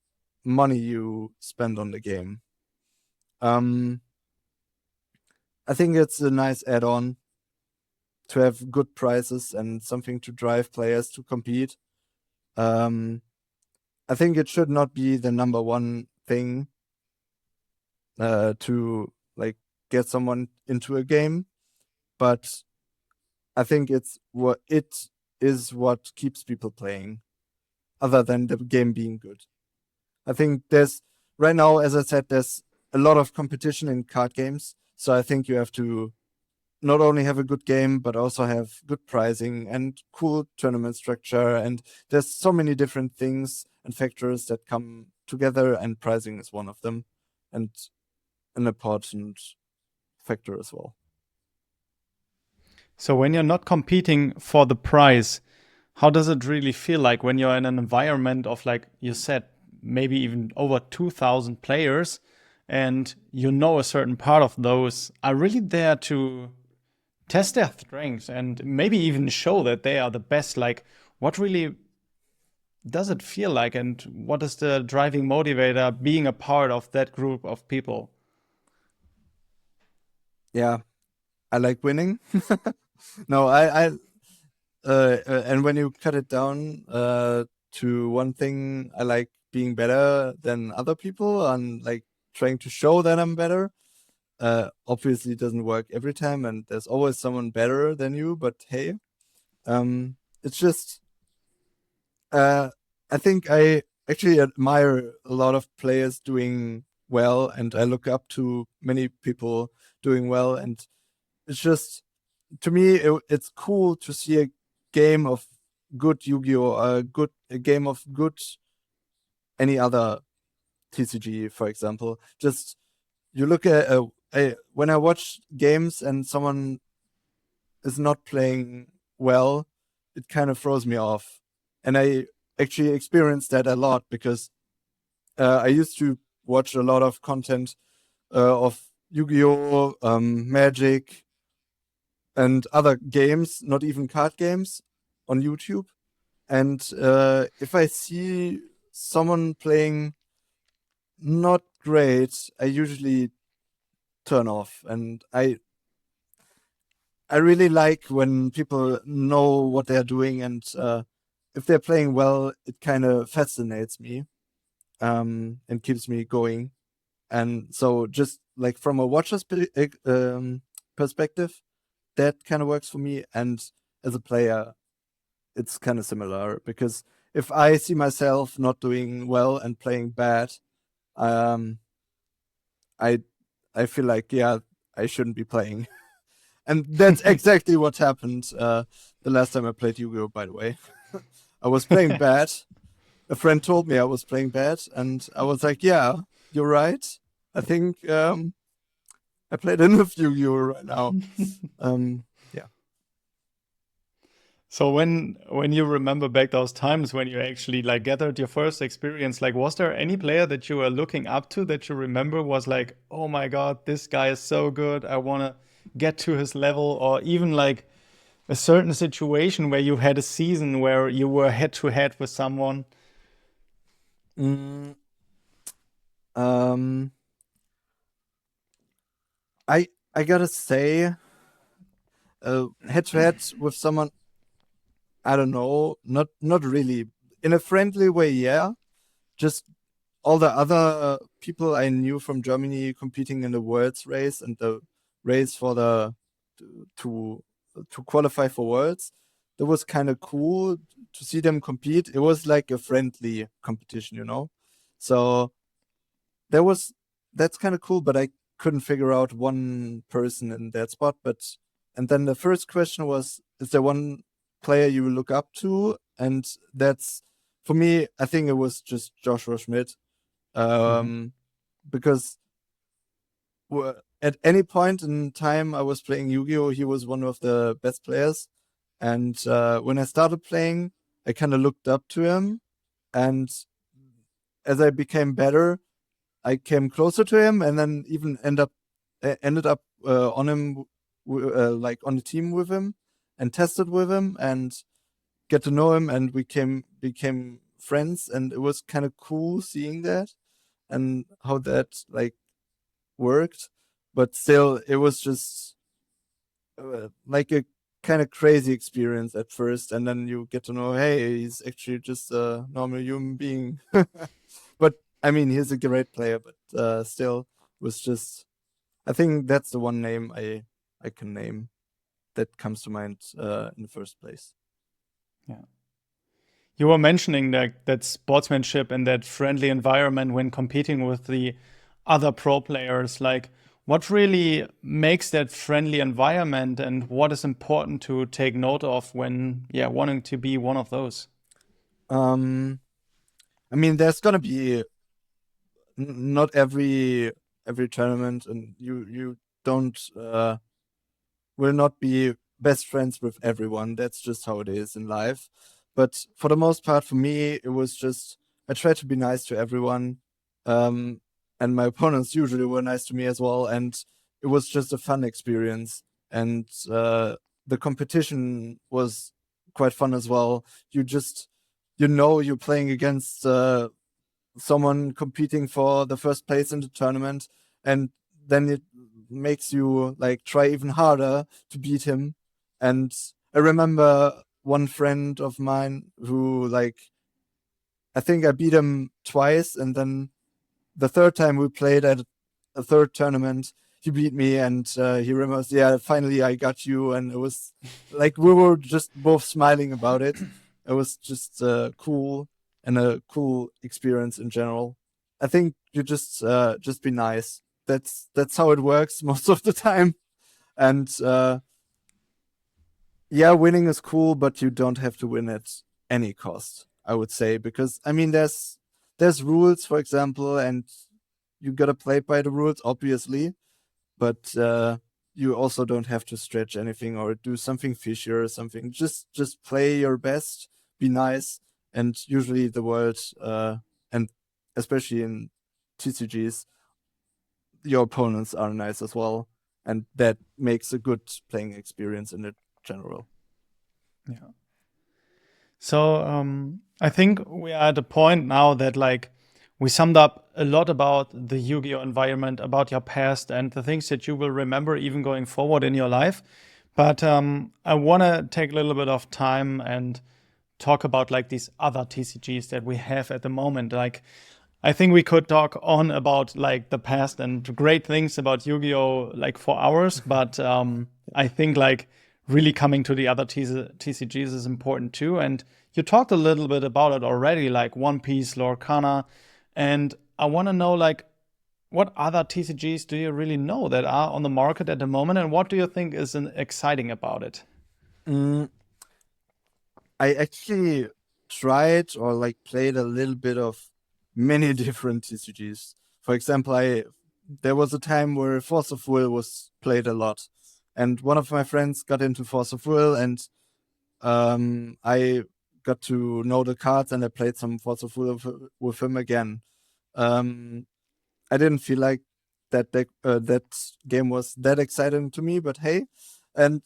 [SPEAKER 2] money you spend on the game. I think it's a nice add-on to have good prizes and something to drive players to compete. I think it should not be the number one thing to like get someone into a game, but I think it is what keeps people playing, other than the game being good. I think there's right now, as I said, there's a lot of competition in card games, so I think you have to not only have a good game, but also have good pricing and cool tournament structure. And there's so many different things and factors that come together, and pricing is one of them, and an important factor as well.
[SPEAKER 1] So when you're not competing for the prize, how does it really feel like when you're in an environment of, like you said, maybe even over 2,000 players, and you know a certain part of those are really there to test their strengths and maybe even show that they are the best? Like, what really does it feel like, and what is the driving motivator being a part of that group of people?
[SPEAKER 2] Yeah, I like winning. No, and when you cut it down to one thing, I like being better than other people and like trying to show that I'm better. Obviously, it doesn't work every time, and there's always someone better than you. But hey, it's just I think I actually admire a lot of players doing well, and I look up to many people doing well, and it's just, to me, it's cool to see a game of good Yu-Gi-Oh, a game of good any other TCG, for example. Just you look at when I watch games and someone is not playing well, it kind of throws me off, and I actually experienced that a lot because I used to watch a lot of content of Yu-Gi-Oh, Magic, and other games, not even card games, on YouTube. And if I see someone playing not great, I usually turn off. And I really like when people know what they're doing, and if they're playing well, it kind of fascinates me and keeps me going. And so, just like from a watcher's perspective, that kind of works for me. And as a player, it's kind of similar, because if I see myself not doing well and playing bad, I feel like, yeah, I shouldn't be playing. And that's exactly what happened the last time I played YuGiOh, by the way. I was playing bad. A friend told me I was playing bad, and I was like, yeah, you're right. I think I played enough YuGiOh right now. Yeah.
[SPEAKER 1] So when you remember back those times when you actually like gathered your first experience, like was there any player that you were looking up to that you remember was like, oh my God, this guy is so good, I want to get to his level, or even like a certain situation where you had a season where you were head to head with someone?
[SPEAKER 2] Mm, um, I gotta say, head to head with someone, I don't know, not really. In a friendly way, yeah. Just all the other people I knew from Germany competing in the Worlds race and the race for the to to qualify for Worlds. That was kind of cool to see them compete. It was like a friendly competition, you know. So there was that's kind of cool, but I couldn't figure out one person in that spot. But and then the first question was, is there one player you look up to? And that's for me, I think it was just Joshua Schmidt. Because at any point in time I was playing YuGiOh, he was one of the best players. And when I started playing, I kind of looked up to him. And as I became better, I came closer to him, and then even ended up on him, like on the team with him, and tested with him, and get to know him, and we became friends, and it was kind of cool seeing that and how that like worked. But still, it was just like a kind of crazy experience at first, and then you get to know, hey, he's actually just a normal human being. But I mean, he's a great player, but still was just. I think that's the one name I can name that comes to mind in the first place.
[SPEAKER 1] Yeah. You were mentioning that sportsmanship and that friendly environment when competing with the other pro players. Like, what really makes that friendly environment, and what is important to take note of when, yeah, wanting to be one of those?
[SPEAKER 2] Um, I mean, there's gonna be not every tournament, and you don't will not be best friends with everyone. That's just how it is in life. But for the most part, for me, it was just I tried to be nice to everyone, um, and my opponents usually were nice to me as well. And it was just a fun experience, and the competition was quite fun as well. You just you're playing against someone competing for the first place in the tournament, and then it makes you like try even harder to beat him. And I remember one friend of mine who like I think I beat him twice, and then the third time we played at a third tournament, he beat me, and he remembers, yeah, finally I got you, and it was like we were just both smiling about it. It was just cool and a cool experience in general. I think you just be nice. That's how it works most of the time, and yeah, winning is cool, but you don't have to win at any cost, I would say, because I mean there's rules, for example, and you gotta play by the rules, obviously, but you also don't have to stretch anything or do something fishy or something. Just play your best, be nice, and usually the world and especially in TCGs, your opponents are nice as well, and that makes a good playing experience in general.
[SPEAKER 1] Yeah. So I think we are at a point now that like we summed up a lot about the Yu-Gi-Oh environment, about your past, and the things that you will remember even going forward in your life. But I want to take a little bit of time and talk about like these other TCGs that we have at the moment. Like I think we could talk on about like the past and great things about Yu-Gi-Oh like for hours, but I think like really coming to the other TCGs is important too. And you talked a little bit about it already, like One Piece, Lorcana. And I want to know, like, what other TCGs do you really know that are on the market at the moment, and what do you think is exciting about it?
[SPEAKER 2] Mm, I actually tried or like played a little bit of many different TCGs. For example, there was a time where Force of Will was played a lot, and one of my friends got into Force of Will, and I got to know the cards, and I played some Force of Will with him again. Um, I didn't feel like that game was that exciting to me, but hey, and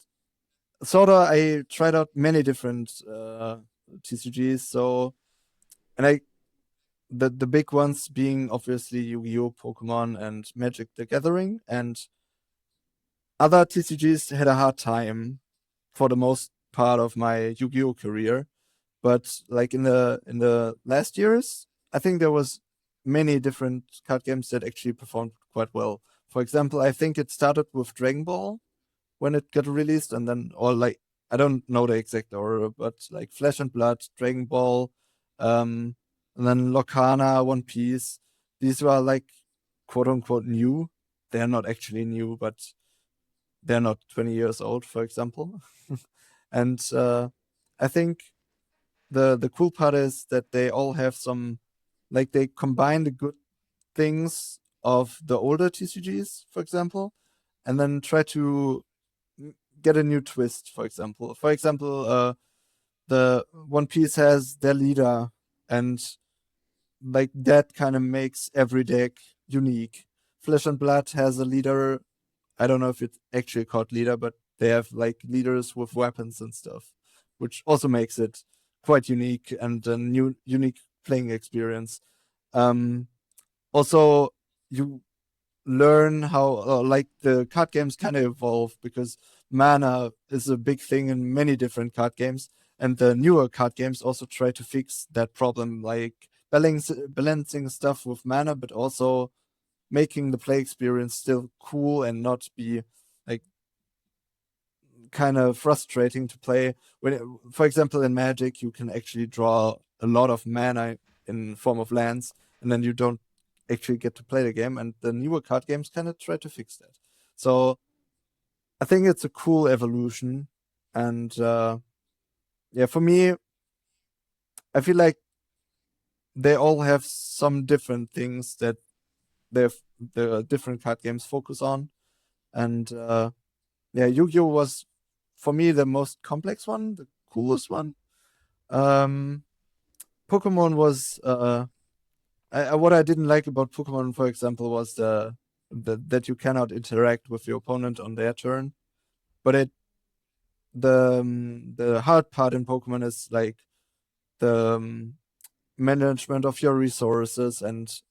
[SPEAKER 2] sort of I tried out many different TCGs. So, and the big ones being obviously Yu-Gi-Oh, Pokemon, and Magic the Gathering, and other TCGs had a hard time for the most part of my Yu-Gi-Oh career. But like in the last years, I think there was many different card games that actually performed quite well. For example, I think it started with Dragon Ball when it got released, and then, or like, I don't know the exact order, but like Flesh and Blood, Dragon Ball, um, and then Lorcana, One Piece. These were like quote unquote new. They're not actually new, but they're not 20 years old, for example. And I think the cool part is that they all have some, like, they combine the good things of the older TCGs, for example, and then try to get a new twist. For example, the One Piece has their leader, and like that kind of makes every deck unique. Flesh and Blood has a leader. I don't know if it's actually called leader, but they have like leaders with weapons and stuff, which also makes it quite unique and a new unique playing experience. Um, Also, you learn how like the card games kind of evolve, because mana is a big thing in many different card games, and the newer card games also try to fix that problem, like balancing stuff with mana, but also making the play experience still cool and not be like kind of frustrating to play. For example, in Magic, you can actually draw a lot of mana in form of lands, and then you don't actually get to play the game. And the newer card games kind of try to fix that. So I think it's a cool evolution, and yeah, for me, I feel like they all have some different things that the different card games focus on, and yeah, Yu-Gi-Oh was for me the most complex one, the coolest one. Um, Pokemon was what I didn't like about Pokemon, for example, was the that you cannot interact with your opponent on their turn. But the hard part in Pokemon is like the management of your resources and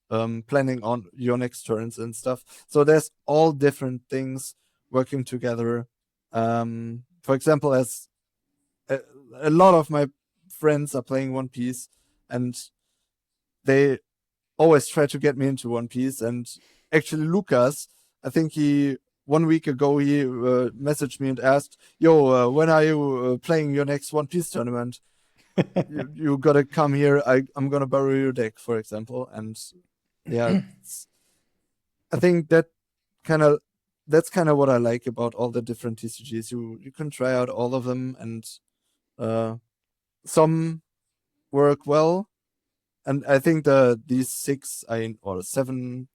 [SPEAKER 2] planning on your next turns and stuff. So there's all different things working together. For example, as a, a lot of my friends are playing One Piece, and they always try to get me into One Piece. And actually, Lucas, I think he 1 week ago he messaged me and asked, "Yo, when are you playing your next One Piece tournament? You gotta come here. I'm gonna borrow your deck, for example." And yeah, I think that's kind of what I like about all the different TCGs. You can try out all of them, and uh, some work well. And I think these or 7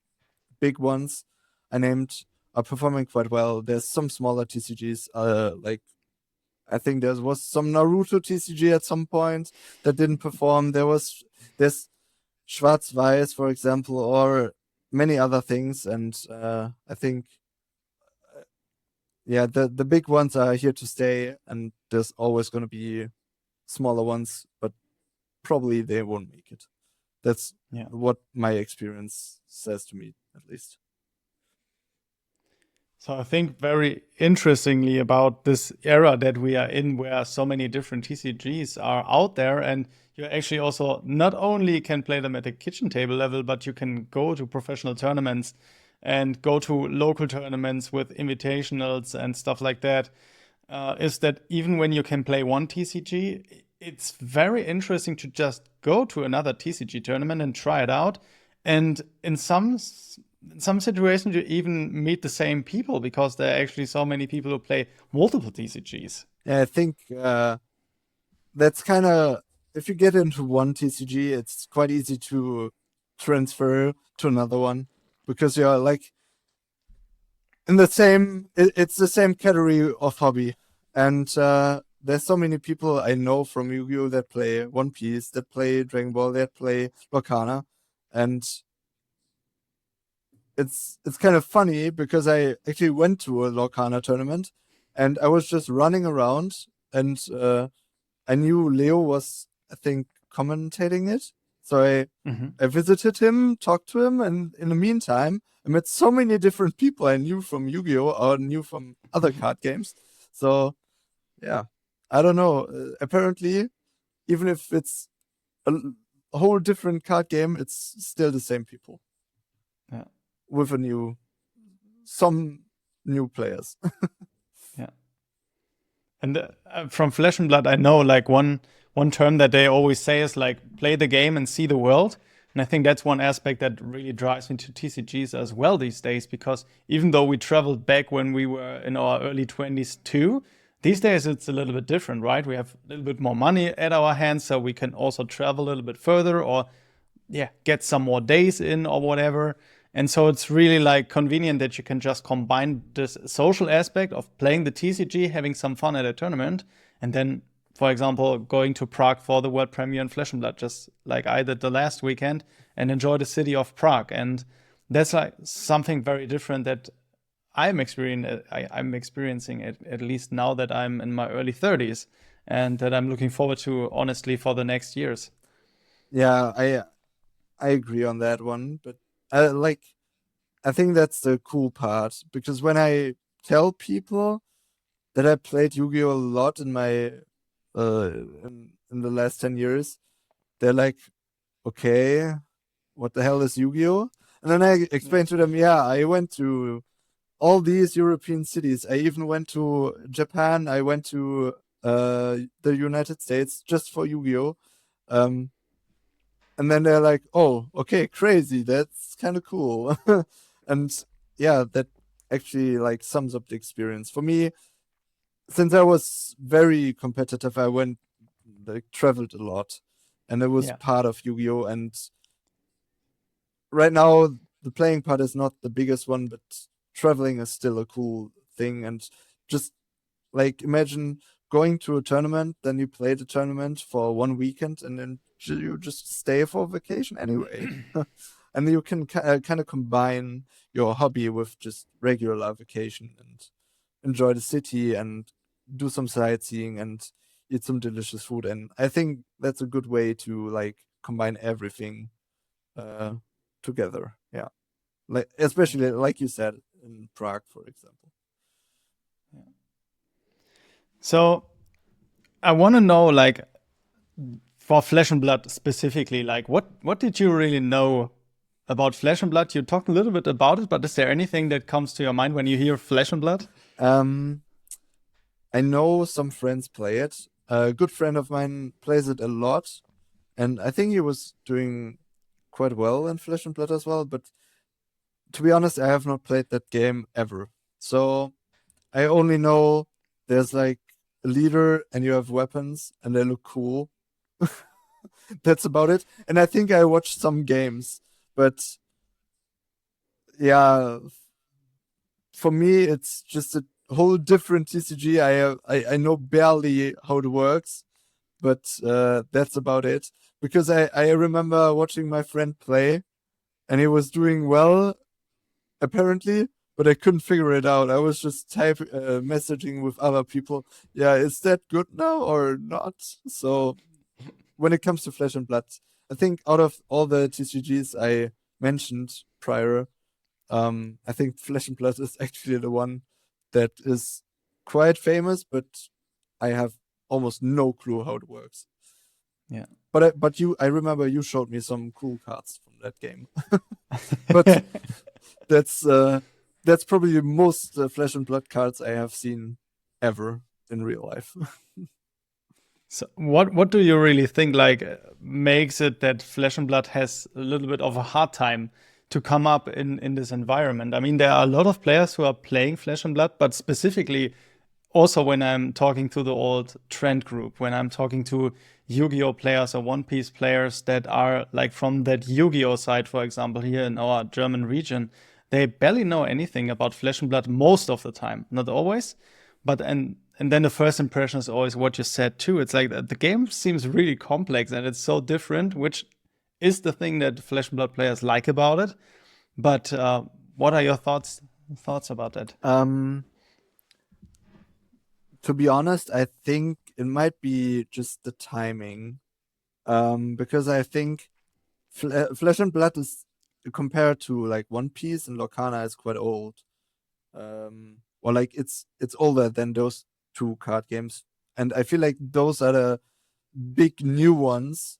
[SPEAKER 2] big ones I named are performing quite well. There's some smaller TCGs, like I think there was some Naruto TCG at some point that didn't perform. There's Schwarz-Weiß, for example, or many other things, and I think yeah, the big ones are here to stay, and there's always going to be smaller ones, but probably they won't make it. That's
[SPEAKER 1] Yeah.
[SPEAKER 2] what my experience says to me, at least.
[SPEAKER 1] So I think very interestingly about this era that we are in, where so many different TCGs are out there, and you actually also not only can play them at a kitchen table level, but you can go to professional tournaments and go to local tournaments with invitationals and stuff like that. is that even when you can play one TCG, it's very interesting to just go to another TCG tournament and try it out. And in some situations, you even meet the same people because there are actually so many people who play multiple TCGs.
[SPEAKER 2] Yeah, I think that's kind of, if you get into one TCG, it's quite easy to transfer to another one because you're like in the same, it's the same category of hobby. And there's so many people I know from Yu-Gi-Oh! That play One Piece, that play Dragon Ball, that play Lorcana. And it's kind of funny because I actually went to a Lorcana tournament and I was just running around and I knew Leo was, I think, commentating it. So I visited him, talked to him, and in the meantime, I met so many different people I knew from Yu-Gi-Oh! Or knew from other card games. So, yeah, I don't know. Apparently, even if it's a whole different card game, it's still the same people.
[SPEAKER 1] Yeah.
[SPEAKER 2] With some new players.
[SPEAKER 1] Yeah. And from Flesh and Blood, I know like one term that they always say is like play the game and see the world. And I think that's one aspect that really drives me to TCGs as well these days, because even though we traveled back when we were in our early 20s too, these days it's a little bit different, right? We have a little bit more money at our hands, so we can also travel a little bit further or get some more days in or whatever. And so it's really like convenient that you can just combine this social aspect of playing the TCG, having some fun at a tournament, and then, for example, going to Prague for the world premiere in Flesh and Blood, just like I did the last weekend, and enjoy the city of Prague. And that's like something very different that I'm experiencing at least now that I'm in my early 30s, and that I'm looking forward to, honestly, for the next years.
[SPEAKER 2] Yeah, I agree on that one, but I think that's the cool part because when I tell people that I played Yu-Gi-Oh! A lot in my in the last 10 years, they're like, okay, what the hell is Yu-Gi-Oh? And then I explain to them, yeah, I went to all these European cities. I even went to Japan. I went to the United States just for Yu-Gi-Oh! And then they're like, oh, okay, crazy. That's kind of cool. And yeah, that actually like sums up the experience. For me, since I was very competitive, I traveled a lot and it was part of Yu-Gi-Oh! And right now the playing part is not the biggest one, but traveling is still a cool thing. And just like imagine going to a tournament, then you play the tournament for one weekend, and then you just stay for vacation anyway. And you can kind of combine your hobby with just regular vacation and enjoy the city and do some sightseeing and eat some delicious food. And I think that's a good way to like combine everything together. Yeah, like especially like you said in Prague, for example.
[SPEAKER 1] So I want to know, like, for Flesh and Blood specifically, like, what did you really know about Flesh and Blood? You talked a little bit about it, but is there anything that comes to your mind when you hear Flesh and Blood?
[SPEAKER 2] I know some friends play it. A good friend of mine plays it a lot, and I think he was doing quite well in Flesh and Blood as well. But to be honest, I have not played that game ever. So I only know there's like a leader and you have weapons and they look cool. That's about it. And I think I watched some games, but yeah, for me it's just a whole different TCG. I know barely how it works, but that's about it. Because I remember watching my friend play, and he was doing well apparently, but I couldn't figure it out. I was just messaging with other people. Yeah, is that good now or not? So when it comes to Flesh and Blood, I think out of all the TCGs I mentioned prior, I think Flesh and Blood is actually the one that is quite famous, but I have almost no clue how it works.
[SPEAKER 1] Yeah.
[SPEAKER 2] But I remember you showed me some cool cards from that game. But that's probably the most Flesh and Blood cards I have seen ever. in real life.
[SPEAKER 1] So what do you really think makes it that Flesh and Blood has a little bit of a hard time to come up in this environment? I mean, there are a lot of players who are playing Flesh and Blood, but specifically also when I'm talking to the old Trend group, when I'm talking to YuGiOh players or One Piece players that are like from that YuGiOh side, for example, here in our German region, they barely know anything about Flesh and Blood most of the time, not always, but and then the first impression is always what you said too. It's like the game seems really complex and it's so different, which is the thing that Flesh and Blood players like about it. But what are your thoughts about that?
[SPEAKER 2] To be honest, I think it might be just the timing, because I think Flesh and Blood is, compared to like One Piece and Lorcana, is quite old. Or like it's older than those two card games, and I feel like those are the big new ones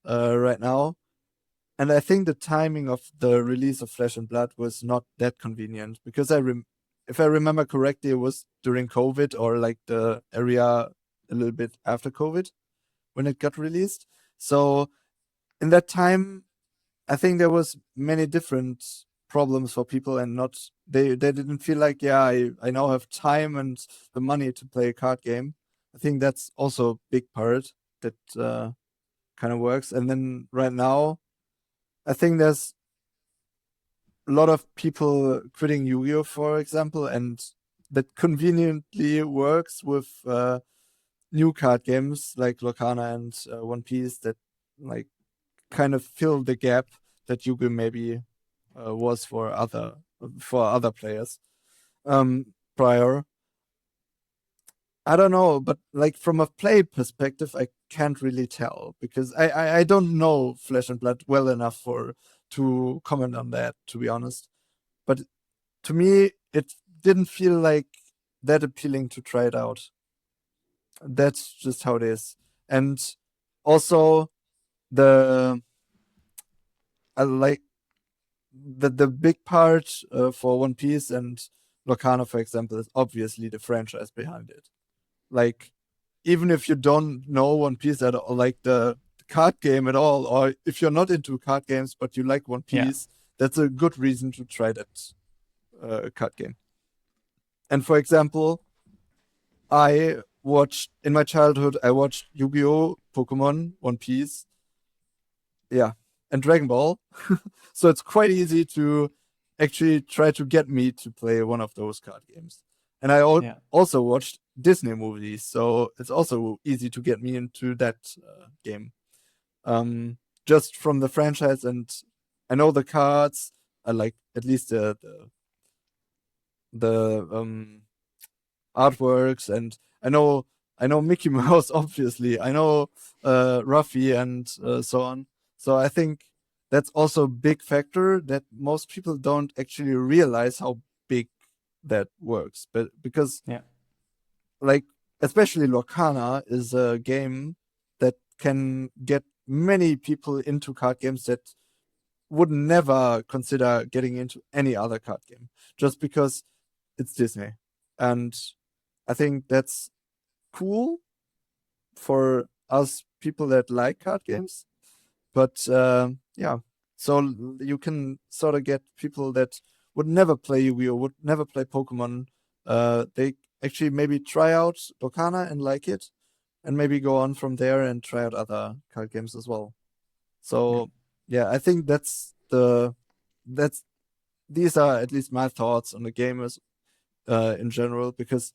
[SPEAKER 2] right now. And I think the timing of the release of Flesh and Blood was not that convenient, because if I remember correctly, it was during COVID, or like the area a little bit after COVID when it got released. So in that time, I think there was many different problems for people, and not they didn't feel like, yeah, I now have time and the money to play a card game. I think that's also a big part that kind of works. And then right now, I think there's a lot of people quitting Yu-Gi-Oh, for example, and that conveniently works with new card games like Lorcana and One Piece, that like kind of fill the gap that Yu-Gi-Oh maybe was for other players prior. I don't know, but like from a play perspective, I can't really tell, because I don't know Flesh and Blood well enough to comment on that, to be honest. But to me, it didn't feel like that appealing to try it out. That's just how it is. And also the like the big part for One Piece and Lorcana, for example, is obviously the franchise behind it. Like, even if you don't know One Piece at all, like the card game at all, or if you're not into card games but you like One Piece, that's a good reason to try that card game. And for example, in my childhood, I watched Yu-Gi-Oh, Pokemon, One Piece, and Dragon Ball. So it's quite easy to actually try to get me to play one of those card games. And I also watched Disney movies, so it's also easy to get me into that game. Just from the franchise, and I know the cards. I like at least the artworks, and I know Mickey Mouse, obviously. I know Ruffy and so on. So I think that's also a big factor that most people don't actually realize how big that works. But because like especially Lorcana is a game that can get many people into card games that would never consider getting into any other card game, just because it's Disney. And I think that's cool for us people that like card games. But so you can sort of get people that would never play Yu-Gi-Oh, would never play Pokemon. They actually maybe try out Lorcana and like it, and maybe go on from there and try out other card games as well. So I think these are at least my thoughts on the game in general, because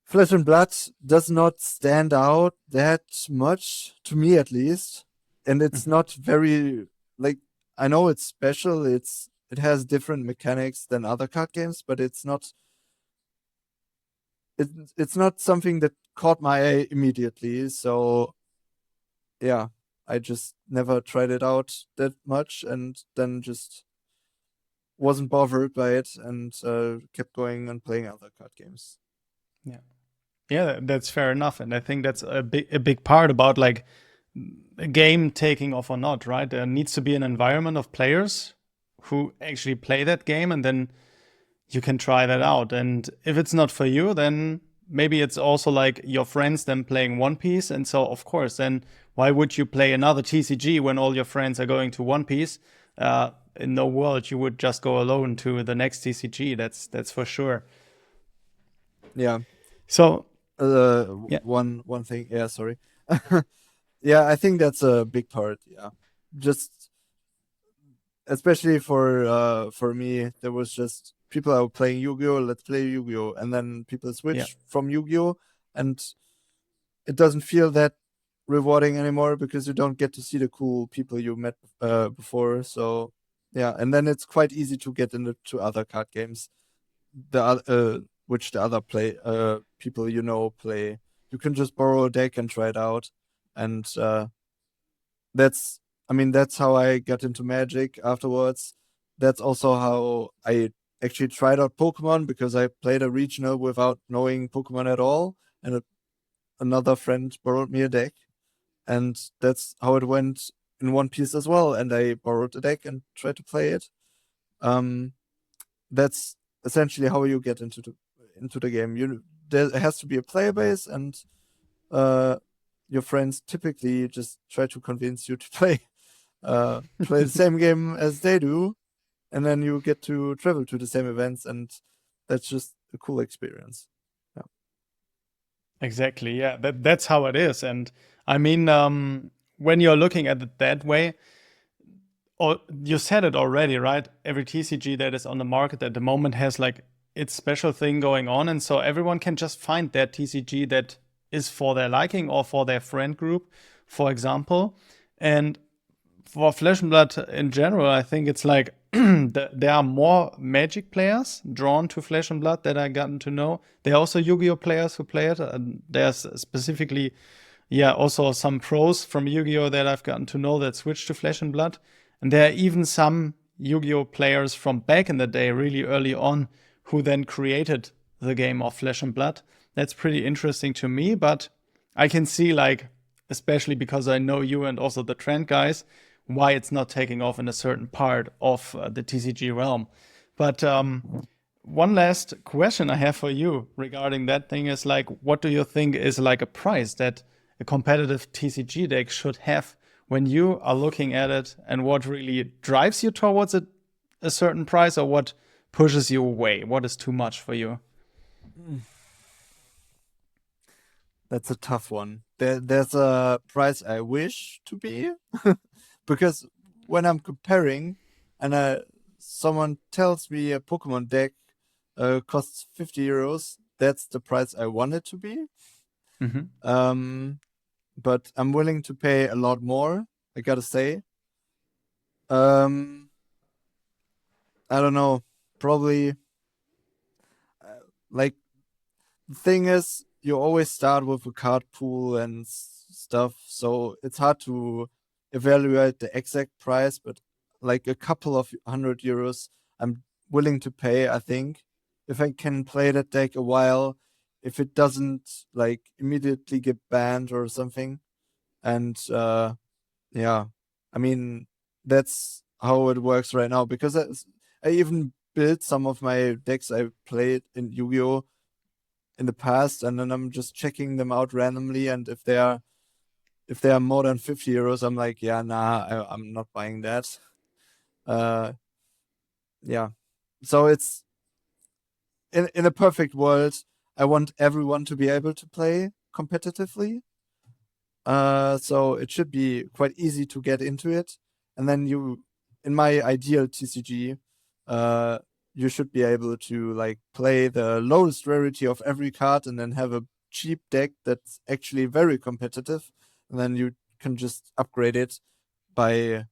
[SPEAKER 2] Flesh and Blood does not stand out that much, to me at least. And it's not very, like, I know it's special, it has different mechanics than other card games, but it's not something that caught my eye immediately. So I just never tried it out that much, and then just wasn't bothered by it, and kept going and playing other card games.
[SPEAKER 1] Yeah, that's fair enough, and I think that's a big part about like a game taking off or not, right? There needs to be an environment of players who actually play that game, and then you can try that out. And if it's not for you, then maybe it's also like your friends then playing One Piece, and so of course then why would you play another TCG when all your friends are going to One Piece? In no world you would just go alone to the next TCG. That's for sure.
[SPEAKER 2] Yeah.
[SPEAKER 1] So yeah,
[SPEAKER 2] One thing. Yeah, sorry. Yeah, I think that's a big part. Yeah, just especially for me, there was just people are playing Yu-Gi-Oh. Let's play Yu-Gi-Oh, and then people
[SPEAKER 1] yeah,
[SPEAKER 2] switch from Yu-Gi-Oh, and it doesn't feel that rewarding anymore because you don't get to see the cool people you met before. So yeah, and then it's quite easy to get into other card games, which the other play people play. You can just borrow a deck and try it out, and that's that's how I got into Magic afterwards. That's also how I actually tried out Pokemon, because I played a regional without knowing Pokemon at all, and another friend borrowed me a deck, and that's how it went in One Piece as well. And I borrowed a deck and tried to play it. That's essentially how you get into the game. There has to be a player base, and your friends typically just try to convince you to play the same game as they do, and then you get to travel to the same events, and that's just a cool experience. Yeah.
[SPEAKER 1] exactly. Yeah, that's how it is. And I mean, when you're looking at it that way, or you said it already, right? Every TCG that is on the market at the moment has like its special thing going on, and so everyone can just find that TCG that is for their liking or for their friend group, for example. And for Flesh and Blood in general, I think it's like there are more Magic players drawn to Flesh and Blood that I gotten to know. There are also Yu-Gi-Oh players who play it. And there's specifically, yeah, also some pros from Yu-Gi-Oh that I've gotten to know that switched to Flesh and Blood. And there are even some Yu-Gi-Oh players from back in the day, really early on, who then created the game of Flesh and Blood. That's pretty interesting to me, but I can see, like, especially because I know you and also the trend guys, why it's not taking off in a certain part of the TCG realm. But one last question I have for you regarding that thing is like, what do you think is like a price that a competitive TCG deck should have when you are looking at it, and what really drives you towards a certain price, or what pushes you away? What is too much for you?
[SPEAKER 2] That's a tough one. There's a price I wish to be, because when I'm comparing, and someone tells me a Pokemon deck costs 50 euros, that's the price I want it to be.
[SPEAKER 1] Mm-hmm.
[SPEAKER 2] But I'm willing to pay a lot more, I gotta say. Um, I don't know, probably like the thing is, you always start with a card pool and stuff, so it's hard to evaluate the exact price, but like a couple of 100 euros, I'm willing to pay, I think, if I can play that deck a while, if it doesn't like immediately get banned or something. And yeah, I mean, that's how it works right now, because I even built some of my decks I played in Yu-Gi-Oh in the past, and then I'm just checking them out randomly, and if they are more than 50 euros, I'm like, yeah, nah, I'm not buying that. Uh, yeah. So it's in a perfect world, I want everyone to be able to play competitively. So it should be quite easy to get into it, and then in my ideal TCG, uh, you should be able to like play the lowest rarity of every card, and then have a cheap deck that's actually very competitive, and then you can just upgrade it by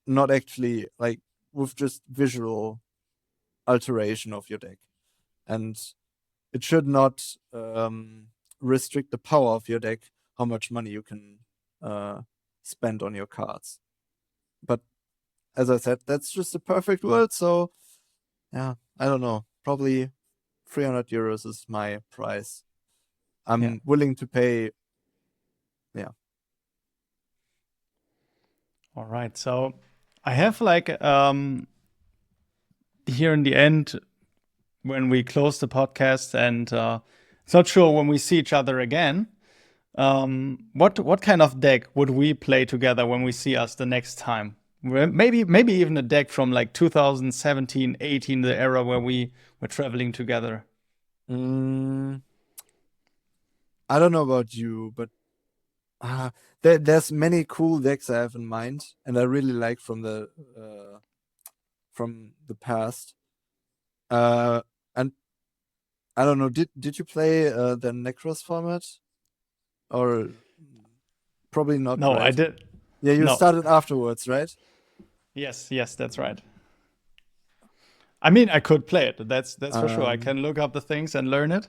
[SPEAKER 2] not actually like with just visual alteration of your deck, and it should not restrict the power of your deck, how much money you can uh, spend on your cards. But as I said, that's just the perfect world. So yeah, I don't know. Probably 300 euros is my price.
[SPEAKER 1] Yeah.
[SPEAKER 2] I'm willing to pay. Yeah.
[SPEAKER 1] All right. So I have like here in the end, when we close the podcast and So not sure when we see each other again. What kind of deck would we play together when we see us the next time? Maybe even a deck from like 2017, 18, the era where we were traveling together.
[SPEAKER 2] Mm, I don't know about you, but there's many cool decks I have in mind, and I really like from the past. And I don't know, did you play the Necros format? Or probably not,
[SPEAKER 1] No, I
[SPEAKER 2] right?
[SPEAKER 1] did.
[SPEAKER 2] Yeah, you
[SPEAKER 1] No.
[SPEAKER 2] started afterwards, right?
[SPEAKER 1] Yes, that's right. I mean, I could play it. That's for sure. I
[SPEAKER 2] Um,
[SPEAKER 1] can look up the things and learn it.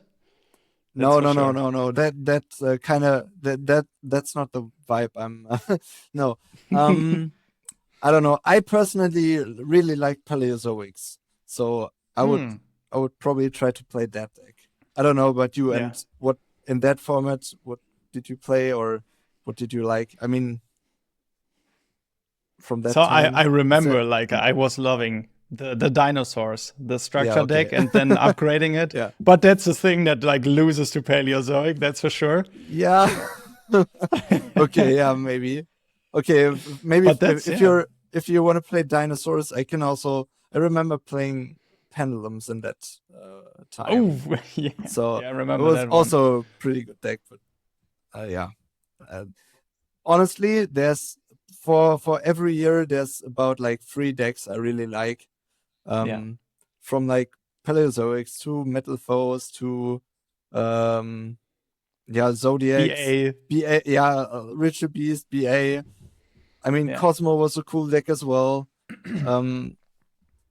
[SPEAKER 1] That's
[SPEAKER 2] no,
[SPEAKER 1] for
[SPEAKER 2] no, no,
[SPEAKER 1] sure.
[SPEAKER 2] no, no. That's kind of that's not the vibe. I'm no. I don't know. I personally really like Paleozoics, so
[SPEAKER 1] Hmm.
[SPEAKER 2] I would probably try to play that deck. I don't know about you,
[SPEAKER 1] Yeah.
[SPEAKER 2] and what in that format, what did you play or what did you like? I mean, from that
[SPEAKER 1] So I
[SPEAKER 2] time, is
[SPEAKER 1] remember
[SPEAKER 2] that
[SPEAKER 1] like I was loving the dinosaurs, the
[SPEAKER 2] yeah,
[SPEAKER 1] structure
[SPEAKER 2] okay.
[SPEAKER 1] deck, and then upgrading it.
[SPEAKER 2] Yeah.
[SPEAKER 1] But that's the thing that like loses to Paleozoic, that's for sure.
[SPEAKER 2] Yeah. Okay, yeah, maybe. Okay, maybe
[SPEAKER 1] But that's
[SPEAKER 2] if
[SPEAKER 1] yeah.
[SPEAKER 2] you're if you want to play dinosaurs, I can also. I remember playing pendulums in that time,
[SPEAKER 1] Oh yeah,
[SPEAKER 2] so
[SPEAKER 1] yeah. I
[SPEAKER 2] it
[SPEAKER 1] remember
[SPEAKER 2] was
[SPEAKER 1] that one.
[SPEAKER 2] also a pretty good deck. But yeah, uh, honestly, there's for every year there's about like 3 decks I really like.
[SPEAKER 1] Yeah.
[SPEAKER 2] From like Paleozoics to Metal Foes to um yeah, Zodiacs,
[SPEAKER 1] BA.
[SPEAKER 2] BA, yeah, Ritual Beast, BA. I mean,
[SPEAKER 1] Yeah.
[SPEAKER 2] Cosmo was a cool deck as well. Um,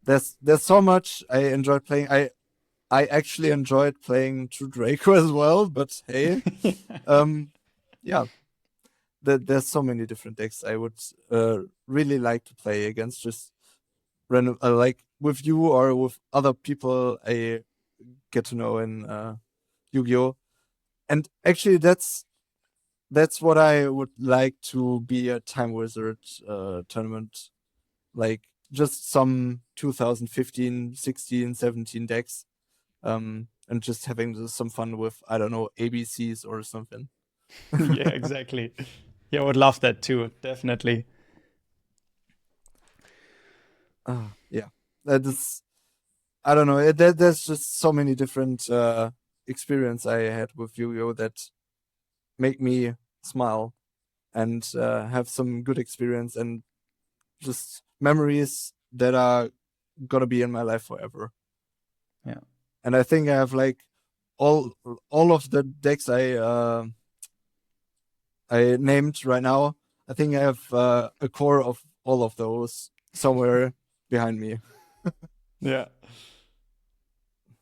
[SPEAKER 2] there's so much I enjoyed playing. I actually enjoyed playing True Draco as well. But hey, um, yeah, there's so many different decks I would really like to play against. Just random, like with you or with other people I get to know in Yu-Gi-Oh. And actually, that's what I would like to be a Time Wizard tournament. Like just some 2015, 16, 17 decks. And just having some fun with, I don't know, ABCs or something.
[SPEAKER 1] Yeah, exactly. Yeah, I would love that too, definitely.
[SPEAKER 2] Yeah. That is, I don't know. There's just so many different experience I had with Yu-Gi-Oh that make me smile and have some good experience and just memories that are gonna be in my life forever.
[SPEAKER 1] Yeah.
[SPEAKER 2] And I think I have like all all of the decks I named right now. I think I have a core of all of those somewhere behind me.
[SPEAKER 1] Yeah.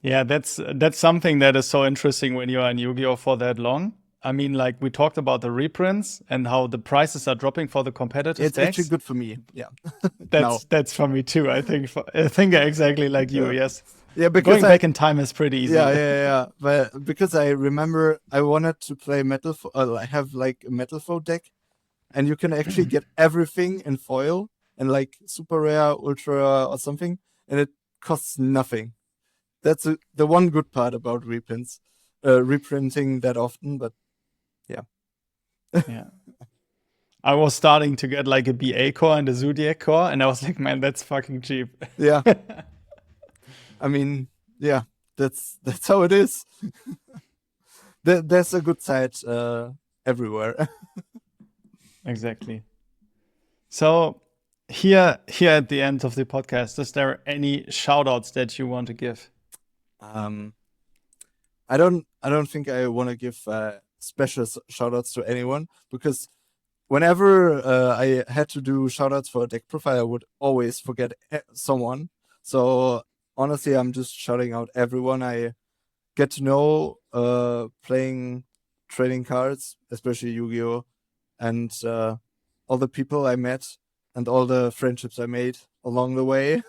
[SPEAKER 1] Yeah, that's something that is so interesting when you're in Yu-Gi-Oh for that long. I mean, like we talked about the reprints and how the prices are dropping for the competitive
[SPEAKER 2] It's actually
[SPEAKER 1] decks.
[SPEAKER 2] good for me. Yeah. Now.
[SPEAKER 1] That's for me too. I think exactly like you.
[SPEAKER 2] Yeah.
[SPEAKER 1] Yes,
[SPEAKER 2] Yeah, because
[SPEAKER 1] going back in time is pretty
[SPEAKER 2] yeah,
[SPEAKER 1] easy.
[SPEAKER 2] yeah. But because I remember I wanted to play I have like a Metal Foe deck, and you can actually get everything in foil and like super rare, ultra or something, and it costs nothing. That's the one good part about reprints, reprinting that often. But yeah,
[SPEAKER 1] Yeah, I was starting to get like a BA core and a Zodiac core, and I was like, man, that's fucking cheap.
[SPEAKER 2] yeah. I mean, yeah, that's how it is. There's a good side everywhere.
[SPEAKER 1] Exactly. So here at the end of the podcast, is there any shout outs that you want to give?
[SPEAKER 2] um, I don't think I want to give special shout outs to anyone because whenever I had to do shoutouts for a deck profile, I would always forget someone. So honestly, I'm just shouting out everyone I get to know playing trading cards, especially Yu-Gi-Oh, and all the people I met and all the friendships I made along the way.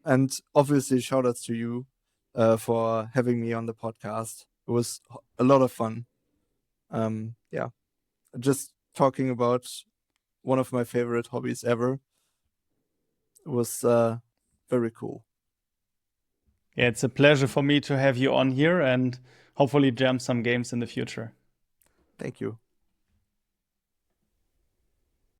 [SPEAKER 2] And obviously, shoutouts to you for having me on the podcast. It was a lot of fun. Yeah, just talking about one of my favorite hobbies ever. It was very cool.
[SPEAKER 1] Yeah, it's a pleasure for me to have you on here and hopefully jam some games in the future.
[SPEAKER 2] Thank you.